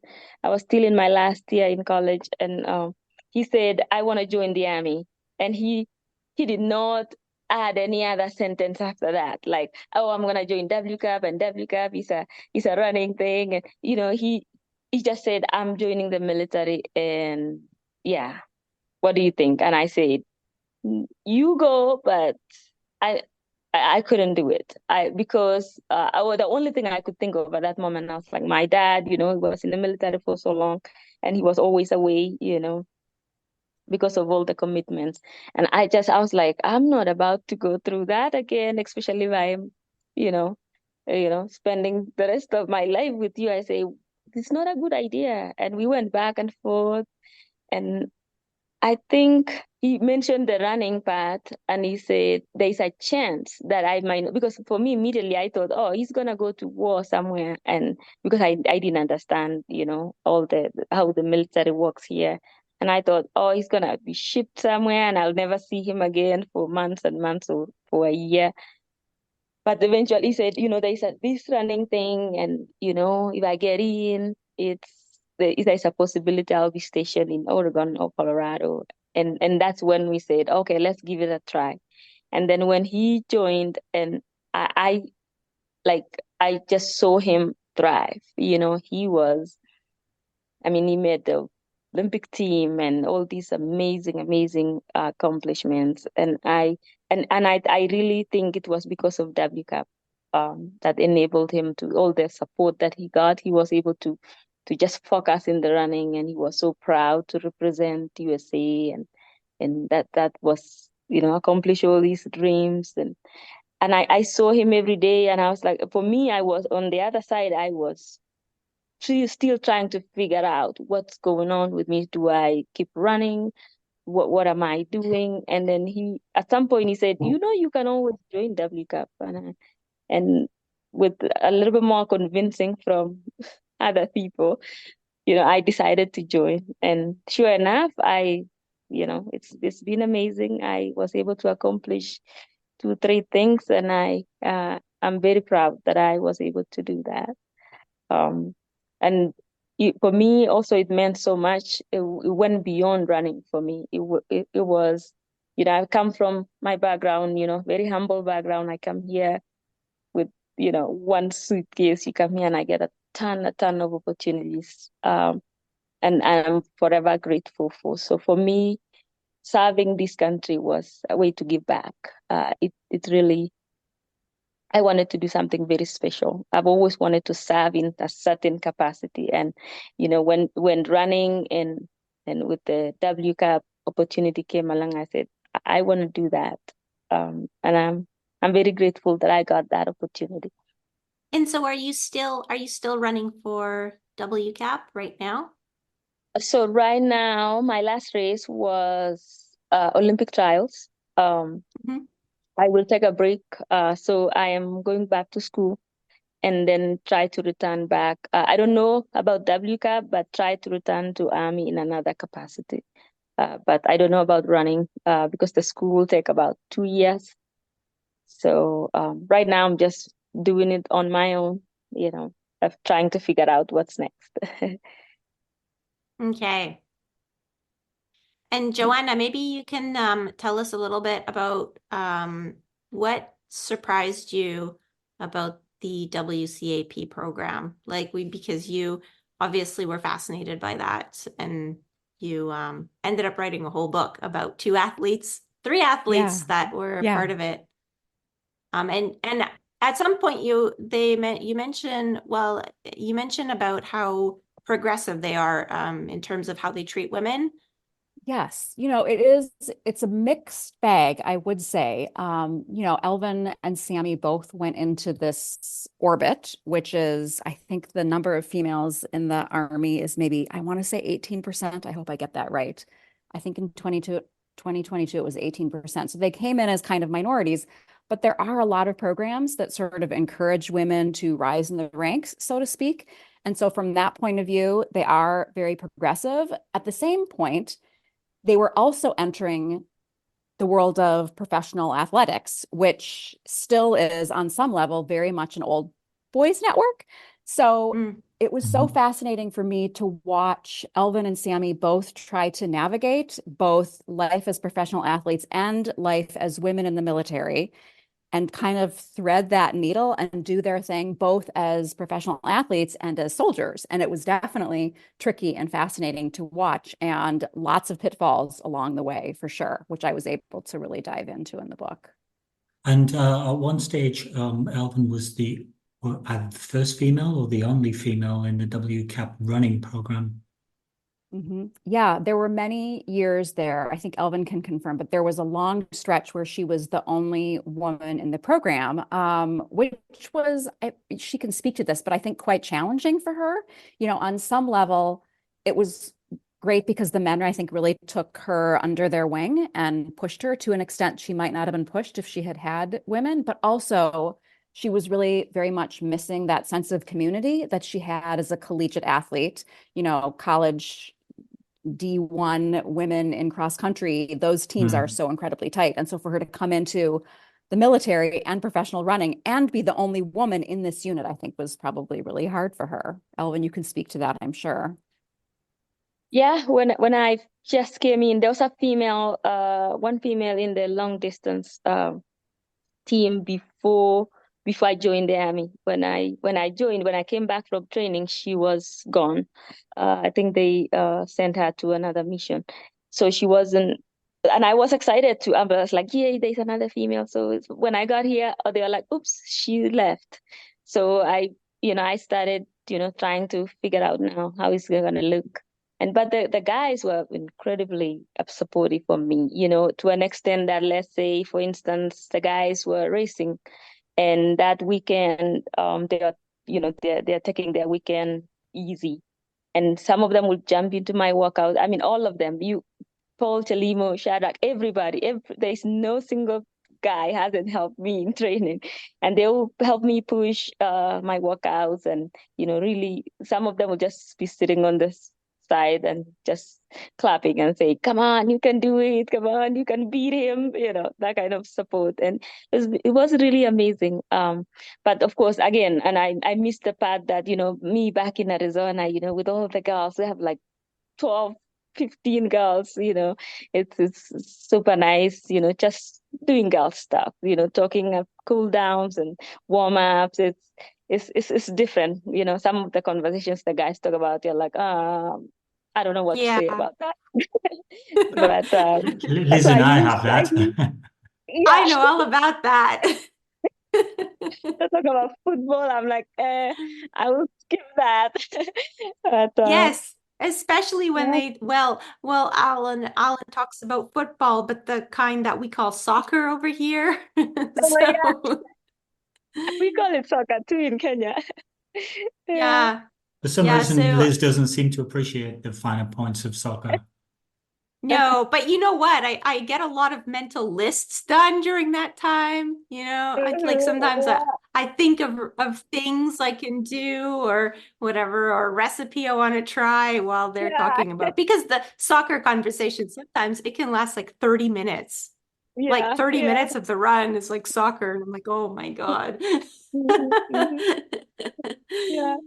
my last year in college, and he said I want to join the army, and he did not add any other sentence after that, like, oh, I'm gonna join WCAP, and WCAP is a running thing, and he just said I'm joining the military, and yeah, what do you think? And I said, you go, but I I couldn't do it. Because the only thing I could think of at that moment, I was like, my dad, he was in the military for so long, and he was always away, because of all the commitments. And I was like, I'm not about to go through that again, especially if I'm, spending the rest of my life with you. I say, it's not a good idea. And we went back and forth. And I think he mentioned the running part, and he said there's a chance that I might, because for me, immediately I thought, oh, he's gonna go to war somewhere. And because I didn't understand, all how the military works here. And I thought, oh, he's gonna be shipped somewhere and I'll never see him again for months and months or for a year. But eventually he said, there's this running thing, and if I get in, there's a possibility I'll be stationed in Oregon or Colorado. And that's when we said, okay, let's give it a try. And then when he joined, and I just saw him thrive. He made the Olympic team and all these amazing, amazing accomplishments. And I really think it was because of WCAP that enabled him to, all the support that he got. He was able to just focus in the running, and he was so proud to represent USA, and that was, accomplish all these dreams. And I saw him every day, and I was like, for me, I was on the other side. I was still trying to figure out what's going on with me. Do I keep running? What am I doing? And then at some point he said, you can always join WCAP. And with a little bit more convincing from other people, I decided to join. And sure enough, it's been amazing. I was able to accomplish 2, 3 things, and I'm very proud that I was able to do that. And for me, also, it meant so much. It went beyond running for me. It was, I come from my background, very humble background. I come here with, one suitcase. You come here and I get a ton of opportunities. And I'm forever grateful for. So for me, serving this country was a way to give back. It really, I wanted to do something very special. I've always wanted to serve in a certain capacity. And, when running and with the WCAP opportunity came along, I said, I want to do that. And I'm very grateful that I got that opportunity. And so are you still running for WCAP right now? So right now, my last race was Olympic trials. I will take a break. So I am going back to school and then try to return back. I don't know about WCAP, but try to return to Army in another capacity. But I don't know about running because the school will take about 2 years. So right now I'm just doing it on my own, of trying to figure out what's next. Okay. And Johanna, maybe you can tell us a little bit about what surprised you about the WCAP program, because you obviously were fascinated by that, and you ended up writing a whole book about 3 athletes that were a part of it. And at some point you mentioned about how progressive they are in terms of how they treat women. Yes, it's a mixed bag, I would say. Elvin and Sammy both went into this orbit, which is, I think the number of females in the Army is maybe, I want to say 18%. I hope I get that right. I think in 2022, it was 18%. So they came in as kind of minorities, but there are a lot of programs that sort of encourage women to rise in the ranks, so to speak. And so from that point of view, they are very progressive. At the same point, they were also entering the world of professional athletics, which still is on some level very much an old boys network. So it was so fascinating for me to watch Elvin and Sammy both try to navigate both life as professional athletes and life as women in the military, and kind of thread that needle and do their thing both as professional athletes and as soldiers. And it was definitely tricky and fascinating to watch, and lots of pitfalls along the way for sure, which I was able to really dive into in the book. And at one stage, Elvin was the first female or the only female in the WCAP running program? Yeah, there were many years there. I think Elvin can confirm, but there was a long stretch where she was the only woman in the program, which was, she can speak to this, but I think quite challenging for her. You know, on some level, it was great because the men, I think, really took her under their wing and pushed her to an extent she might not have been pushed if she had had women, but also she was really very much missing that sense of community that she had as a collegiate athlete. You know, college D1 women in cross country, those teams are so incredibly tight. And so for her to come into the military and professional running and be the only woman in this unit, I think was probably really hard for her. Elvin, you can speak to that, I'm sure. Yeah, when I just came in, there was a female, one female in the long distance team before I joined the army. When I came back from training, she was gone. I think they sent her to another mission, so she wasn't. And I was excited to. I was like, "Yay, there's another female." So when I got here, they were like, "Oops, she left." So I started, trying to figure out now how it's gonna look. But the guys were incredibly supportive of me, to an extent that, let's say, for instance, the guys were racing, and that weekend, they're taking their weekend easy, and some of them would jump into my workout. I mean, all of them. Paul, Chalimo, Shadrak, everybody. There's no single guy hasn't helped me in training, and they will help me push my workouts, and really, some of them will just be sitting on this side and just clapping and say, "Come on, you can do it. Come on, you can beat him." That kind of support, and it was really amazing. But of course, again, and I missed the part that me back in Arizona, with all the girls, we have like 12, 15 girls. It's super nice. Just doing girl stuff. Talking of cool downs and warm ups. It's different. Some of the conversations the guys talk about, you're like, I don't know what to say about that. But Liz so and I used, have that. I yeah, know all about that. to talk about football. I'm like, I will skip that. But Yes, especially when yeah. Alan talks about football, but the kind that we call soccer over here. Oh my God, So we call it soccer too in Kenya. Yeah. yeah. For some Yeah, reason, so Liz doesn't seem to appreciate the finer points of soccer. no, but you know what? I get a lot of mental lists done during that time. Like sometimes I think of things I can do or whatever, or a recipe I want to try while they're Yeah. talking about, because the soccer conversation, sometimes it can last like 30 minutes. Like Yeah. 30 Yeah. minutes of the run is like soccer. And I'm like, oh my God. Mhm, mhm. Yeah.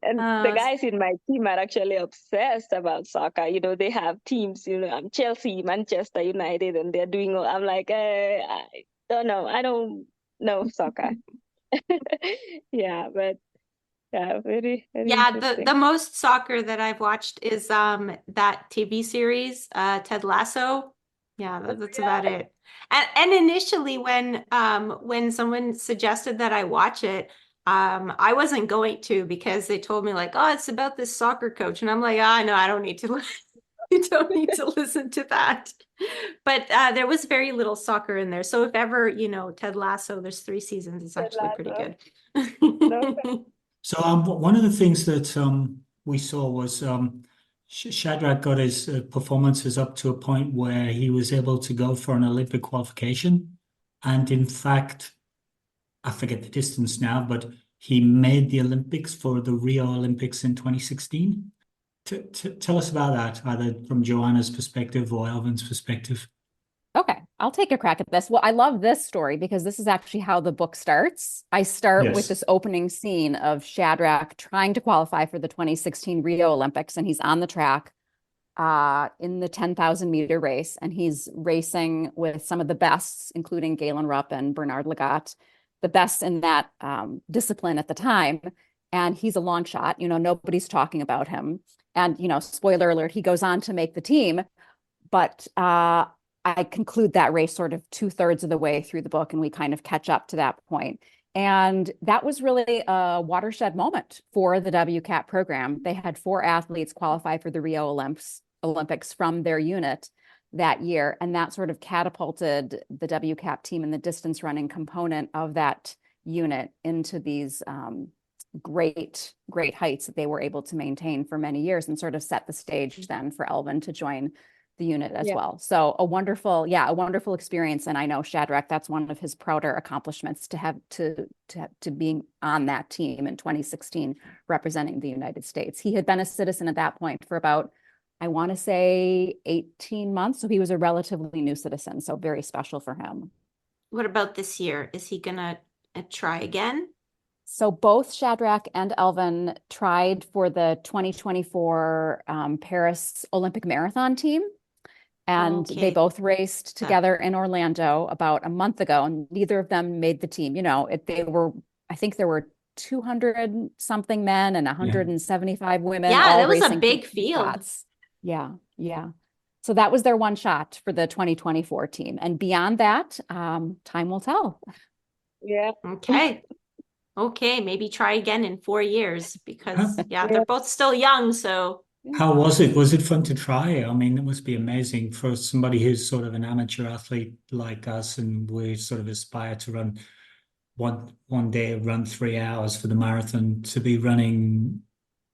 And the Uh, guys in my team are actually obsessed about soccer. They have teams, I'm Chelsea, Manchester United, and they're doing I'm like, I don't know. I don't know soccer. Yeah, but yeah, very, very yeah, the interesting. most soccer that I've watched is that TV series, Ted Lasso. Yeah, that's about Yeah. it. And initially when someone suggested that I watch it, I wasn't going to, because they told me like, oh, it's about this soccer coach. And I'm like, ah, no, I don't need to you don't need to listen to that. But there was very little soccer in there. So if ever, Ted Lasso, there's 3 seasons, it's Ted actually pretty Lasso. good. No. So one of the things that we saw was Shadrach got his performances up to a point where he was able to go for an Olympic qualification. And in fact, I forget the distance now, but he made the Olympics for the Rio Olympics in 2016. Tell us about that, either from Johanna's perspective or Elvin's perspective. Okay, I'll take a crack at this. Well, I love this story because this is actually how the book starts. I start with Yes. this opening scene of Shadrach trying to qualify for the 2016 Rio Olympics, and he's on the track in the 10,000-meter race, and he's racing with some of the best, including Galen Rupp and Bernard Lagat, the best in that discipline at the time. And he's a long shot. Nobody's talking about him. And, spoiler alert, he goes on to make the team. But I conclude that race sort of 2/3 of the way through the book, and we kind of catch up to that point. And that was really a watershed moment for the WCAP program. They had 4 athletes qualify for the Rio Olympics from their unit that year. And that sort of catapulted the WCAP team and the distance running component of that unit into these great heights that they were able to maintain for many years, and sort of set the stage then for Elvin to join the unit as well. So a wonderful experience. And I know Shadrak, that's one of his prouder accomplishments, to have to being on that team in 2016, representing the United States. He had been a citizen at that point for about, I want to say 18 months. So he was a relatively new citizen. So very special for him. What about this year? Is he gonna try again? So both Shadrak and Elvin tried for the 2024 Paris Olympic Marathon team. And they both raced together in Orlando about a month ago, and neither of them made the team. You know, I think there were 200 something men and 175 women. Yeah, all that was a racing big for field. spots. Yeah. So that was their one shot for the 2024 team. And beyond that, time will tell. Yeah. Okay, maybe try again in 4 years, because they're both still young, so. How was it? Was it fun to try? I mean, it must be amazing for somebody who's sort of an amateur athlete like us, and we sort of aspire to run one day, run 3 hours for the marathon, to be running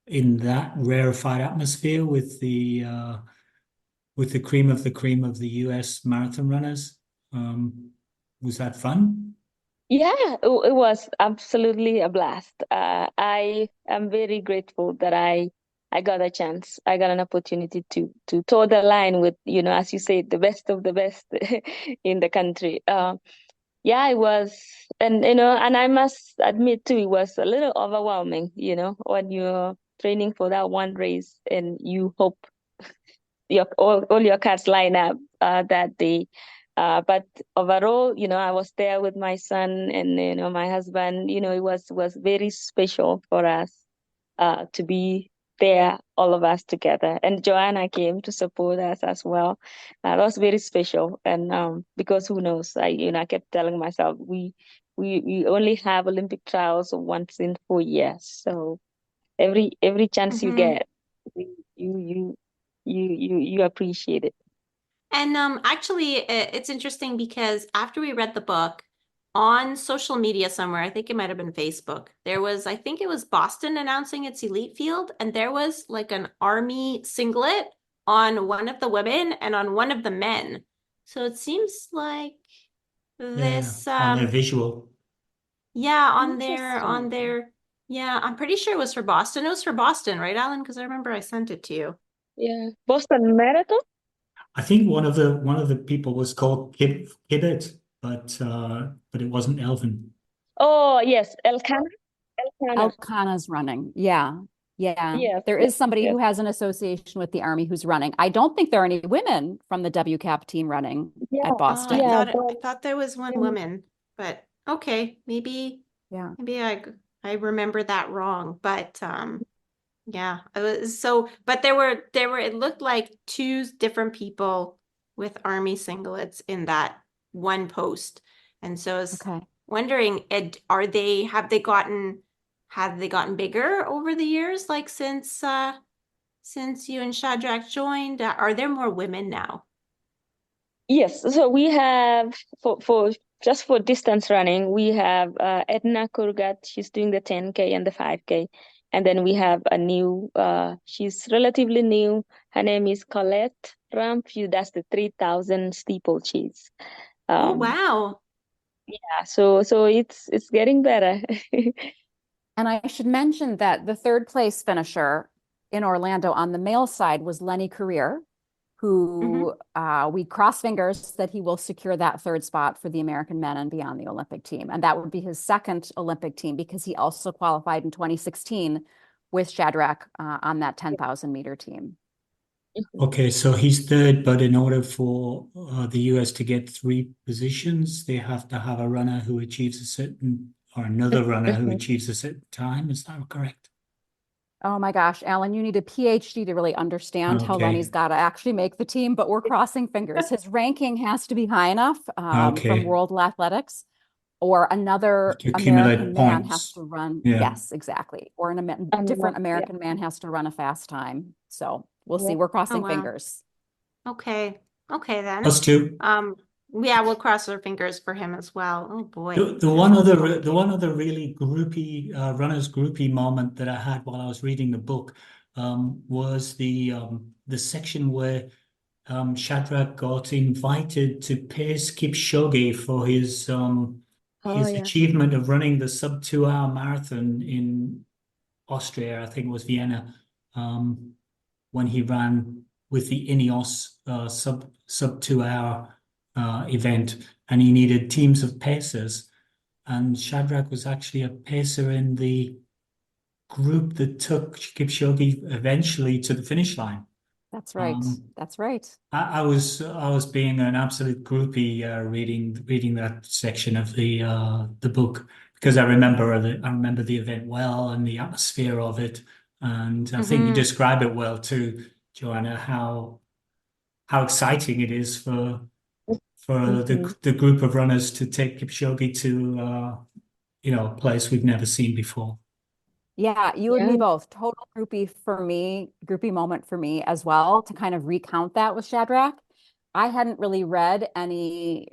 in that rarefied atmosphere with the cream of the US marathon runners. Was that fun? Yeah, it was absolutely a blast. I am very grateful that I got a chance. I got an opportunity to toe the line with, as you say, the best of the best in the country. Yeah, it was, and and I must admit too, it was a little overwhelming, when you're training for that one race and you hope all your cards line up that day. But overall, I was there with my son and my husband. It was very special for us to be there, all of us together. And Johanna came to support us as well. That was very special. And because who knows, I kept telling myself we only have Olympic trials once in 4 years. So every chance you get, you appreciate it. And actually, it's interesting because after we read the book, on social media somewhere, I think it might have been Facebook, I think it was Boston announcing its elite field, and there was like an Army singlet on one of the women and on one of the men. So it seems like this on their visual. on their I'm pretty sure it was for Boston. It was for Boston, right, Alan? Because I remember I sent it to you. Yeah, Boston Marathon. I think one of the people was called Kibbet, but it wasn't Elvin. Oh yes, Elkanah. Elkanah's running. Yeah. Yes, There is somebody who has an association with the Army who's running. I don't think there are any women from the WCAP team running at Boston. I thought there was one woman, but okay, maybe I remember that wrong. But but there were it looked like 2 different people with Army singlets in that one post. And so I was wondering, have they gotten bigger over the years, like since you and Shadrak joined? Are there more women now? Yes, so we have for distance running, we have Edna Kurgat. She's doing the 10K and the 5K. And then we have a new, she's relatively new. Her name is Colette Ramp. She does the 3,000 steeplechase. Oh, wow. Yeah, so it's getting better. And I should mention that the 3rd place finisher in Orlando on the male side was Lenny Career, who we cross fingers that he will secure that 3rd spot for the American men and beyond the Olympic team. And that would be his 2nd Olympic team, because he also qualified in 2016 with Shadrak on that 10,000 meter team. Okay, so he's 3rd, but in order for the US to get 3 positions, they have to have a runner who achieves another runner who achieves a certain time. Is that correct? Oh my gosh, Alan, you need a PhD to really understand how Lenny's got to actually make the team, but we're crossing fingers. His ranking has to be high enough from World Athletics. or another To accumulate American man has points. to run. Yeah. Yes, exactly. Or different American man has to run a fast time. So we'll see. We're Oh, crossing wow. fingers. Okay. Okay, then. Us too. Yeah, we'll cross our fingers for him as well. Oh boy. The one other really groupie runners groupie moment that I had while I was reading the book was the section where Shadrak got invited to pace Kipchoge for his achievement of running the sub 2 hour marathon in Austria. I think it was Vienna, when he ran with the Ineos sub 2 hour event, and he needed teams of pacers. And Shadrach was actually a pacer in the group that took Kipchoge eventually to the finish line. That's right. That's right. I was being an absolute groupie reading that section of the book, because I remember the event well and the atmosphere of it, and I think you describe it well too, Johanna, how exciting it is for the group of runners to take Kipchoge to a place we've never seen before. Yeah, you and me both. Total groupie moment for me as well, to kind of recount that with Shadrach. I hadn't really read any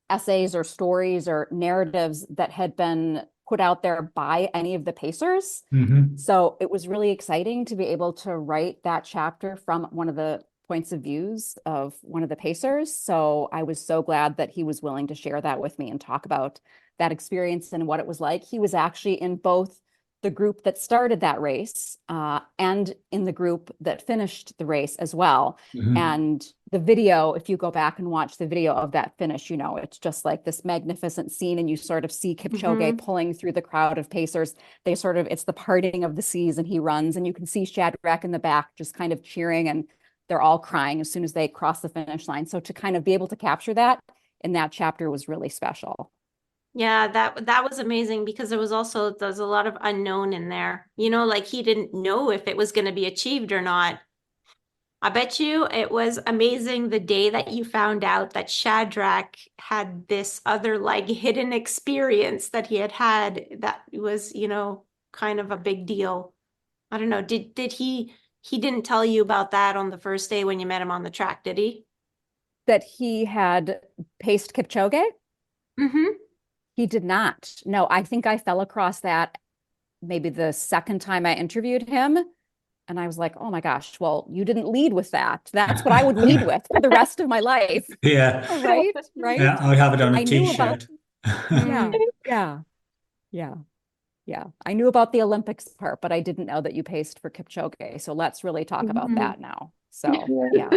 essays or stories or narratives that had been put out there by any of the pacers. So it was really exciting to be able to write that chapter from one of the points of views of one of the pacers. So I was so glad that he was willing to share that with me and talk about that experience and what it was like. He was actually in both the group that started that race and in the group that finished the race as well. And the video, if you go back and watch the video of that finish, it's just like this magnificent scene, and you sort of see Kipchoge pulling through the crowd of pacers. It's the parting of the seas, and he runs, and you can see Shadrach in the back just kind of cheering, and they're all crying as soon as they cross the finish line. So to kind of be able to capture that in that chapter was really special. Yeah, that was amazing, because there's a lot of unknown in there. Like he didn't know if it was going to be achieved or not. I bet you it was amazing the day that you found out that Shadrach had this other like hidden experience that he had that was, kind of a big deal. I don't know. Did he didn't tell you about that on the first day when you met him on the track, did he? That he had paced Kipchoge? He did not. No, I think I fell across that maybe the second time I interviewed him. And I was like, oh my gosh, well, you didn't lead with that. That's what I would lead with for the rest of my life. Yeah. Right? Yeah, I have it on a I knew t-shirt. Yeah. I knew about the Olympics part, but I didn't know that you paced for Kipchoge. So let's really talk about that now. So yeah.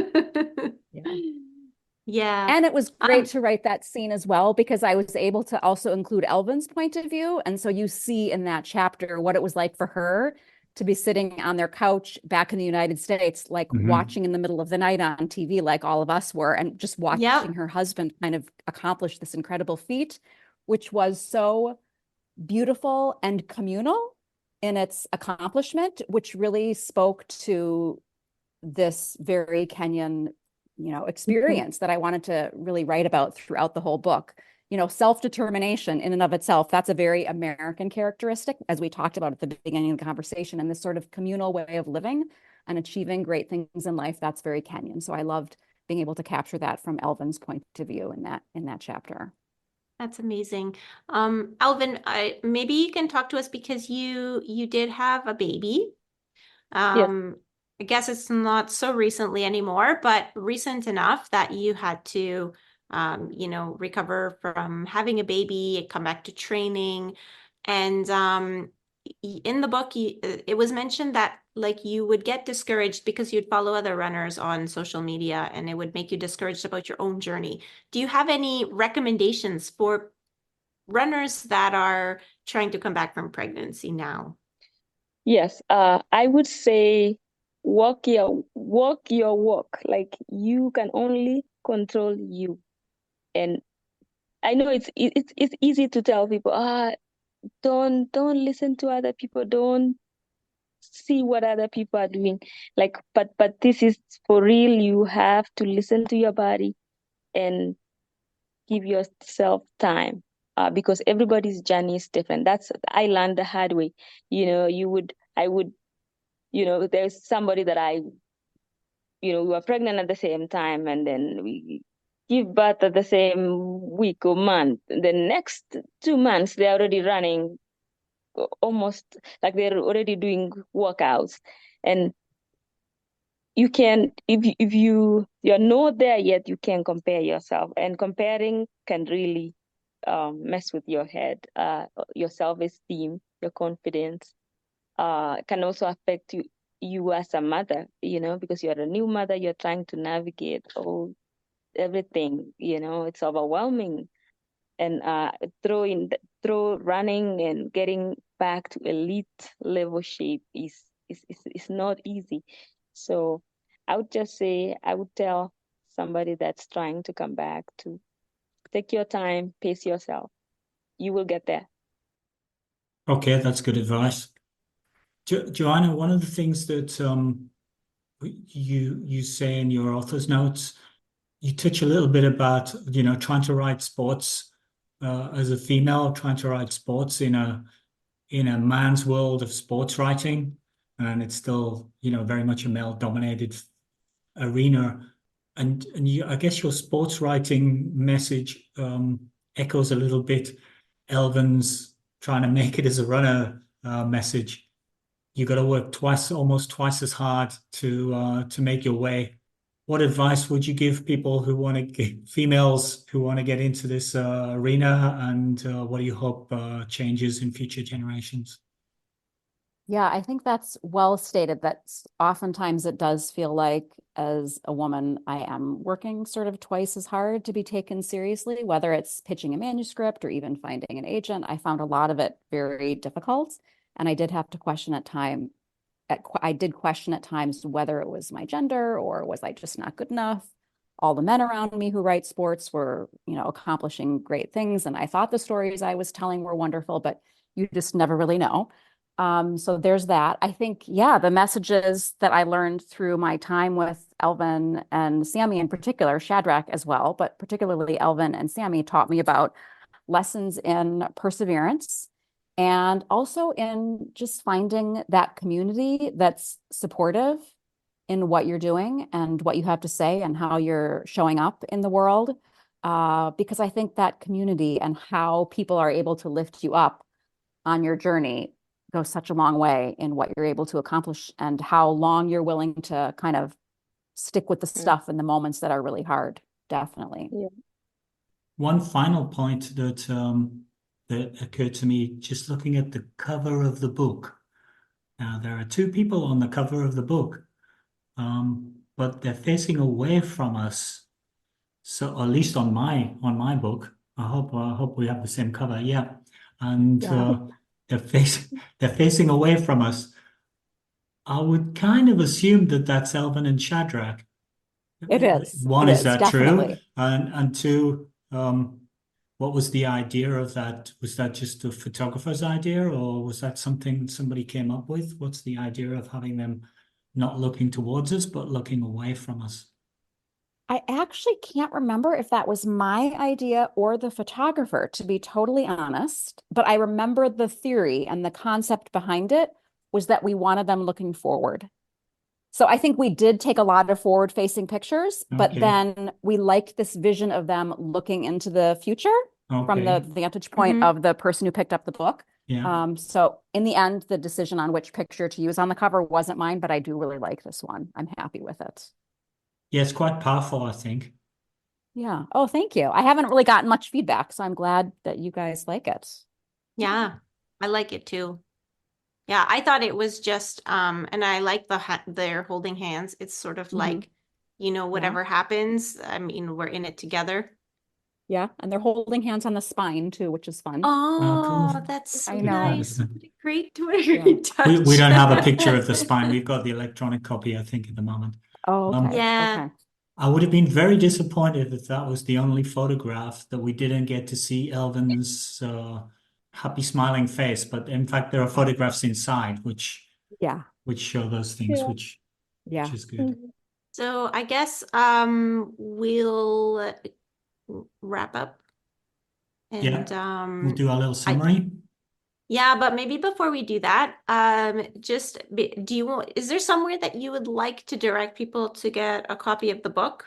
Yeah. And it was great to write that scene as well, because I was able to also include Elvin's point of view. And so you see in that chapter what it was like for her to be sitting on their couch back in the United States, like watching in the middle of the night on TV, like all of us were, and just watching her husband kind of accomplish this incredible feat, which was so beautiful and communal in its accomplishment, which really spoke to this very Kenyan experience that I wanted to really write about throughout the whole book. Self-determination in and of itself, that's a very American characteristic, as we talked about at the beginning of the conversation, and this sort of communal way of living and achieving great things in life, that's very Kenyan. So I loved being able to capture that from Elvin's point of view in that chapter. That's amazing. Elvin, maybe you can talk to us, because you did have a baby. I guess it's not so recently anymore, but recent enough that you had to, recover from having a baby, come back to training. And in the book, it was mentioned that like you would get discouraged because you'd follow other runners on social media, and it would make you discouraged about your own journey. Do you have any recommendations for runners that are trying to come back from pregnancy now? Yes, I would say walk your walk. Like you can only control you. And I know it's easy to tell people, don't listen to other people, don't see what other people are doing. Like, but this is for real. You have to listen to your body, and give yourself time, because everybody's journey is different. I learned the hard way. I would, there's somebody that we were pregnant at the same time, and then we give birth at the same week or month. The next 2 months, they're already running, almost like they're already doing workouts. And you can, if you're not there yet, you can compare yourself, and comparing can really mess with your head, your self-esteem, your confidence. Can also affect you as a mother, because you're a new mother, you're trying to navigate everything, it's overwhelming. And throw running and getting back to elite level shape is not easy. So I would just say, I would tell somebody that's trying to come back to take your time, pace yourself. You will get there. Okay, that's good advice. Johanna, one of the things that you say in your author's notes, you touch a little bit about, trying to write sports as a female, trying to write sports in a man's world of sports writing, and it's still, very much a male-dominated arena. And I guess your sports writing message echoes a little bit Elvin's trying to make it as a runner message. You got to work almost twice as hard to make your way. What advice would you give people females who want to get into this arena, and what do you hope changes in future generations? Yeah, I think that's well stated. That's oftentimes it does feel like as a woman, I am working sort of twice as hard to be taken seriously, whether it's pitching a manuscript or even finding an agent. I found a lot of it very difficult. And I did have to question at times whether it was my gender or was I just not good enough. All the men around me who write sports were, accomplishing great things. And I thought the stories I was telling were wonderful, but you just never really know. So there's that. I think, the messages that I learned through my time with Elvin and Sammy in particular, Shadrak as well, but particularly Elvin and Sammy taught me about lessons in perseverance and also in just finding that community that's supportive in what you're doing and what you have to say and how you're showing up in the world. Because I think that community and how people are able to lift you up on your journey goes such a long way in what you're able to accomplish and how long you're willing to kind of stick with the stuff in the moments that are really hard. Definitely. Yeah. One final point that occurred to me just looking at the cover of the book. Now, there are two people on the cover of the book, but they're facing away from us. So, or at least on my book, I hope we have the same cover. Yeah, and they're facing away from us. I would kind of assume that that's Elvin and Shadrak. It is. One, It is is, that definitely. true? And two, what was the idea of that? Was that just the photographer's idea, or was that something somebody came up with? What's the idea of having them not looking towards us, but looking away from us? I actually can't remember if that was my idea or the photographer, to be totally honest, but I remember the theory and the concept behind it was that we wanted them looking forward. So I think we did take a lot of forward-facing pictures, but Okay. then we liked this vision of them looking into the future from the vantage point of the person who picked up the book. Yeah. So in the end, the decision on which picture to use on the cover wasn't mine, but I do really like this one. I'm happy with it. Yeah, it's quite powerful, I think. Yeah. Oh, thank you. I haven't really gotten much feedback, so I'm glad that you guys like it. Yeah, I like it too. Yeah, I thought it was just, and I like they're holding hands. It's sort of like, whatever happens, I mean, we're in it together. Yeah, and they're holding hands on the spine too, which is fun. Oh, cool. that's so I know. nice. What a great Twitter touch. We don't have a picture of the spine. We've got the electronic copy, I think, at the moment. Oh, okay. Yeah. Okay. I would have been very disappointed if that was the only photograph that we didn't get to see Elvin's happy smiling face. But in fact, there are photographs inside which show those things, which is good. So I guess we'll wrap up. Yeah, And we'll do our little summary. yeah, but maybe before we do that, is there somewhere that you would like to direct people to get a copy of the book?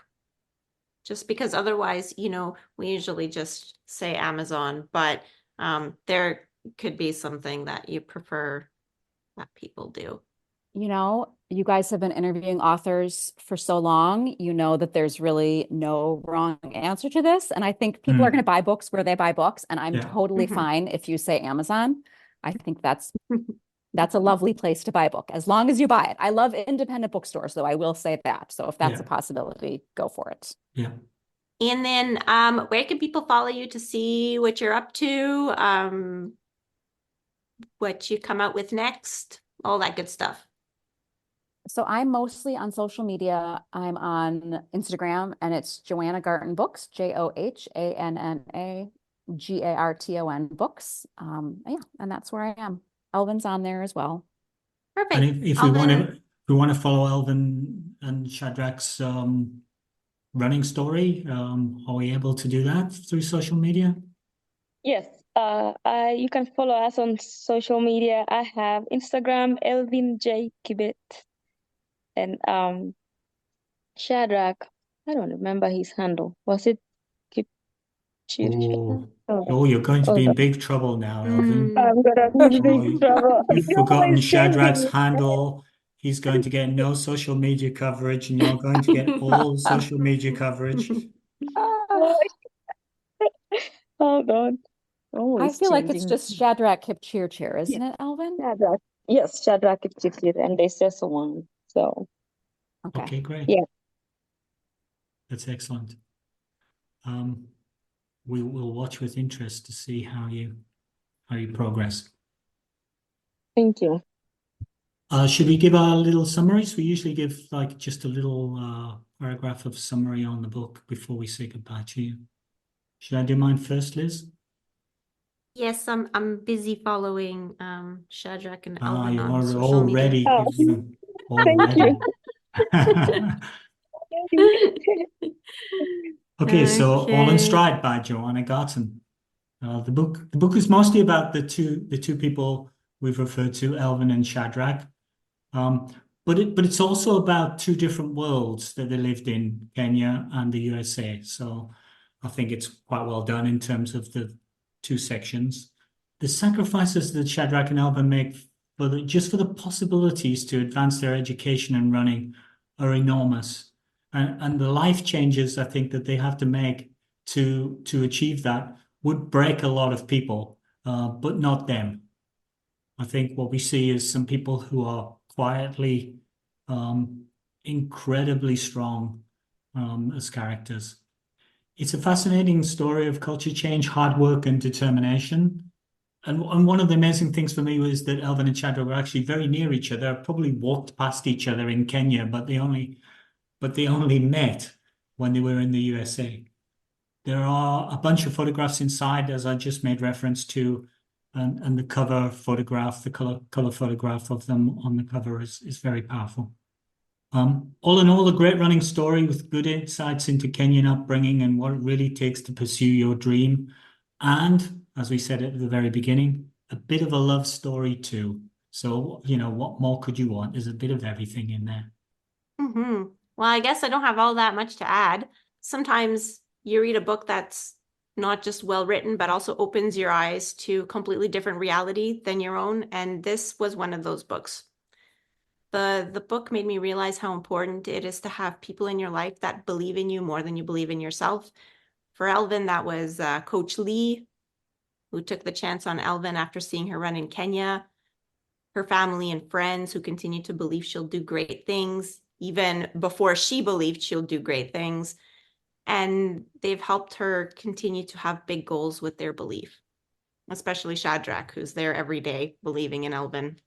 Just because otherwise, we usually just say Amazon, but there could be something that you prefer that people do. You guys have been interviewing authors for so long, that there's really no wrong answer to this. And I think people are going to buy books where they buy books. And I'm totally fine if you say Amazon. I think that's a lovely place to buy a book, as long as you buy it. I love independent bookstores, though, I will say that. So if that's a possibility, go for it. Yeah. And then where can people follow you to see what you're up to, what you come out with next, all that good stuff? So I'm mostly on social media. I'm on Instagram, and it's Johanna Garton Books, JohannaGarton Books. Yeah, and that's where I am. Elvin's on there as well. Perfect. And if we want to follow Elvin and Shadrak's running story, are we able to do that through social media? Yes. You can follow us on social media. I have Instagram, Elvin J. Kibet, and Shadrak. I don't remember his handle. Was it Kip? Oh, you're going to be in big trouble now, Elvin. I'm gonna be in big trouble. You've You're forgotten always Shadrak's changing it. handle. He's going to get no social media coverage, and you're going to get all social media coverage. Oh God. I feel like it's just Shadrak Kipchirchir, isn't it, Elvin? Shadrak. Yes, Shadrak Kipchirchir, and there's just one. So Okay, great. Yeah. That's excellent. We will watch with interest to see how you progress. Thank you. Should we give our little summaries? We usually give like just a little paragraph of summary on the book before we say goodbye to you. Should I do mine first, Liz? Yes, I'm busy following Shadrak and Elvin You're on social media. Already. Okay, so All in Stride by Johanna Garton. The book is mostly about the two people we've referred to, Elvin and Shadrak. But it's also about two different worlds that they lived in, Kenya and the USA. So I think it's quite well done in terms of the two sections. The sacrifices that Shadrak and Elvin make just for the possibilities to advance their education and running are enormous. And the life changes I think that they have to make to achieve that would break a lot of people, but not them. I think what we see is some people who are quietly incredibly strong as characters. It's a fascinating story of culture change, hard work, and determination. And one of the amazing things for me was that Elvin and Shadrak were actually very near each other, probably walked past each other in Kenya, but they only met when they were in the USA. There are a bunch of photographs inside, as I just made reference to, and the cover photograph, the color photograph of them on the cover is very powerful. All in all, a great running story with good insights into Kenyan upbringing and what it really takes to pursue your dream. And, as we said at the very beginning, a bit of a love story too. So, what more could you want? There's a bit of everything in there. Mm-hmm. Well, I guess I don't have all that much to add. Sometimes you read a book that's not just well written, but also opens your eyes to completely different reality than your own. And this was one of those books. The book made me realize how important it is to have people in your life that believe in you more than you believe in yourself. For Elvin, that was Coach Lee, who took the chance on Elvin after seeing her run in Kenya. Her family and friends who continue to believe she'll do great things, even before she believed she'll do great things. And they've helped her continue to have big goals with their belief, especially Shadrak, who's there every day believing in Elvin.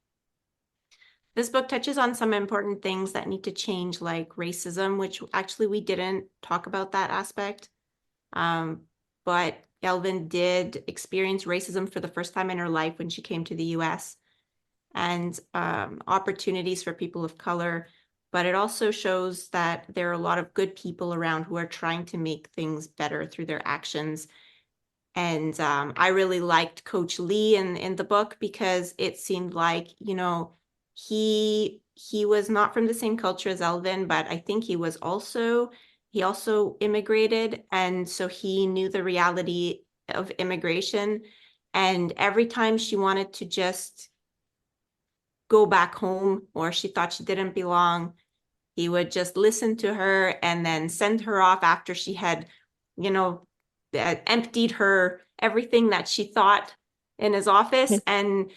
This book touches on some important things that need to change, like racism, which actually we didn't talk about that aspect. But Elvin did experience racism for the first time in her life when she came to the US. And opportunities for people of color but it also shows that there are a lot of good people around who are trying to make things better through their actions. And I really liked Coach Lee in the book because it seemed like, he was not from the same culture as Elvin, but I think he also immigrated. And so he knew the reality of immigration. And every time she wanted to just go back home or she thought she didn't belong, he would just listen to her and then send her off after she had, emptied her everything that she thought in his office, and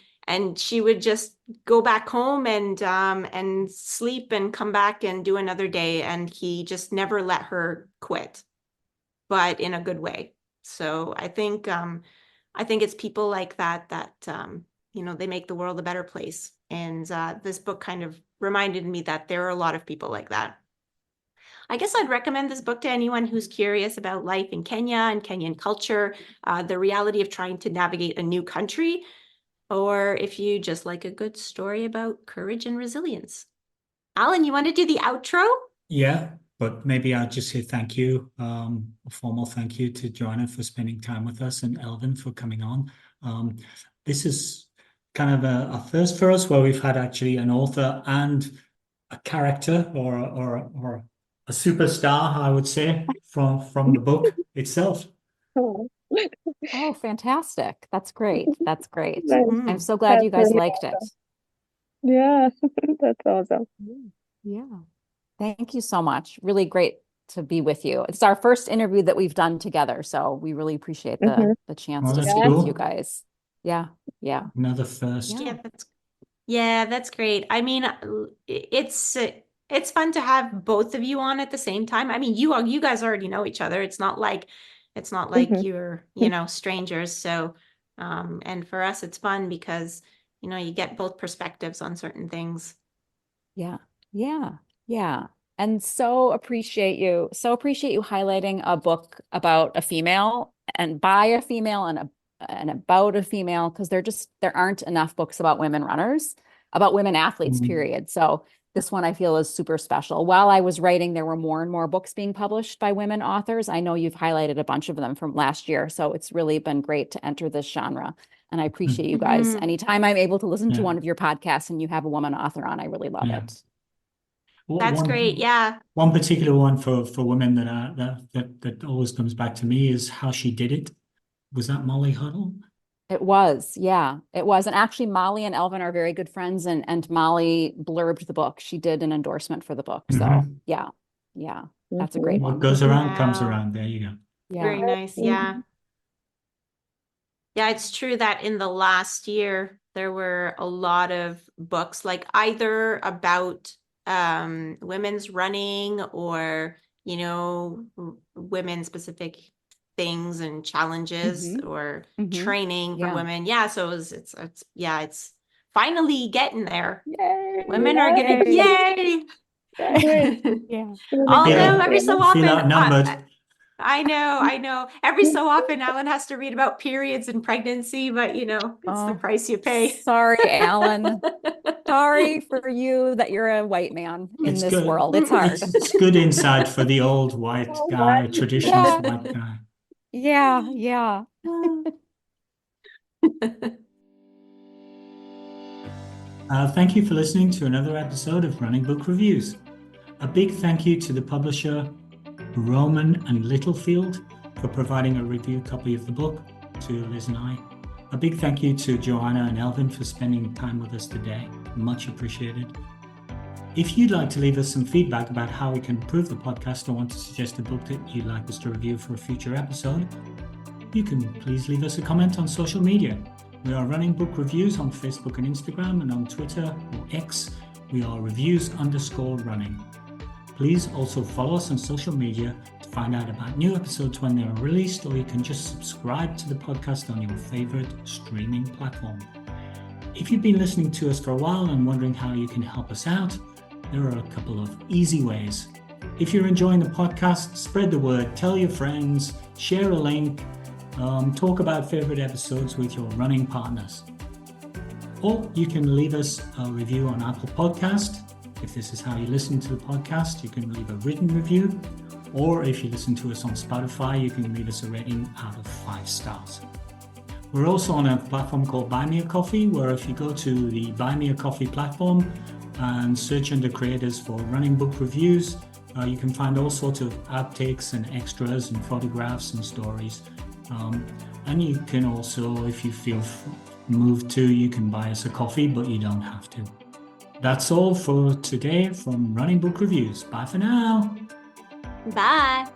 she would just go back home and sleep and come back and do another day, and he just never let her quit, but in a good way. So I think it's people like that they make the world a better place. And this book kind of reminded me that there are a lot of people like that. I guess I'd recommend this book to anyone who's curious about life in Kenya and Kenyan culture, the reality of trying to navigate a new country, or if you just like a good story about courage and resilience. Alan, you want to do the outro? Yeah, but maybe I'll just say thank you, a formal thank you to Johanna for spending time with us and Elvin for coming on. This is kind of a first for us, where we've had actually an author and a character or a superstar, I would say, from the book itself. Oh, fantastic. That's great. That's great. Nice. I'm so glad you guys That's really liked it. Yeah, that's awesome. Yeah. Thank you so much. Really great to be with you. It's our first interview that we've done together, so we really appreciate Mhm. the chance Oh, to that's speak cool. with you guys. Yeah. Another first. That's great. I mean, it's fun to have both of you on at the same time. I mean, you guys already know each other. It's not like Mhm. you're, strangers. So, and for us, it's fun because, you get both perspectives on certain things. Yeah. And so appreciate you highlighting a book about a female and by a female and about a female, because there aren't enough books about women runners, about women athletes, period. So this one I feel is super special. While I was writing, there were more and more books being published by women authors. I know you've highlighted a bunch of them from last year, so it's really been great to enter this genre. And I appreciate you guys. Mhm. Anytime I'm able to listen to Yeah. one of your podcasts and you have a woman author on, I really love Yeah. it. That's great. Yeah. One particular one for women that always comes back to me is How She Did It. Was that Molly Huddle? It was, yeah, it was. And actually, Molly and Elvin are very good friends, and Molly blurbed the book. She did an endorsement for the book. So Mhm. yeah, that's a great What one. goes around comes Wow. around. There you go. Yeah. Very nice. Yeah. Yeah, it's true that in the last year, there were a lot of books, like either about women's running or, women specific things and challenges or training for Yeah. women. Yeah, so it's finally getting there. Yay. Women are gonna, yay! Yeah. Although every so often, Feel outnumbered. I know. Every so often, Alan has to read about periods and pregnancy, but it's the price you pay. Sorry, Alan. Sorry for you that you're a white man in It's this good. world. It's hard. It's good insight for the old white guy, traditional white guy. Yeah. Thank you for listening to another episode of Running Book Reviews. A big thank you to the publisher Roman and Littlefield for providing a review copy of the book to Liz and I. A big thank you to Johanna and Elvin for spending time with us today. Much appreciated. If you'd like to leave us some feedback about how we can improve the podcast or want to suggest a book that you'd like us to review for a future episode, you can please leave us a comment on social media. We are Running Book Reviews on Facebook and Instagram, and on Twitter or X, we are reviews_running. Please also follow us on social media to find out about new episodes when they are released, or you can just subscribe to the podcast on your favorite streaming platform. If you've been listening to us for a while and wondering how you can help us out, there are a couple of easy ways. If you're enjoying the podcast, spread the word, tell your friends, share a link, talk about favorite episodes with your running partners. Or you can leave us a review on Apple Podcast, If this is how you listen to the podcast, you can leave a written review, or if you listen to us on Spotify, you can leave us a rating out of 5 stars. We're also on a platform called Buy Me a Coffee, where if you go to the Buy Me a Coffee platform and search under creators for running book reviews, you can find all sorts of outtakes and extras and photographs and stories. And you can also, if you feel moved to, you can buy us a coffee, but you don't have to. That's all for today from Running Book Reviews. Bye for now. Bye.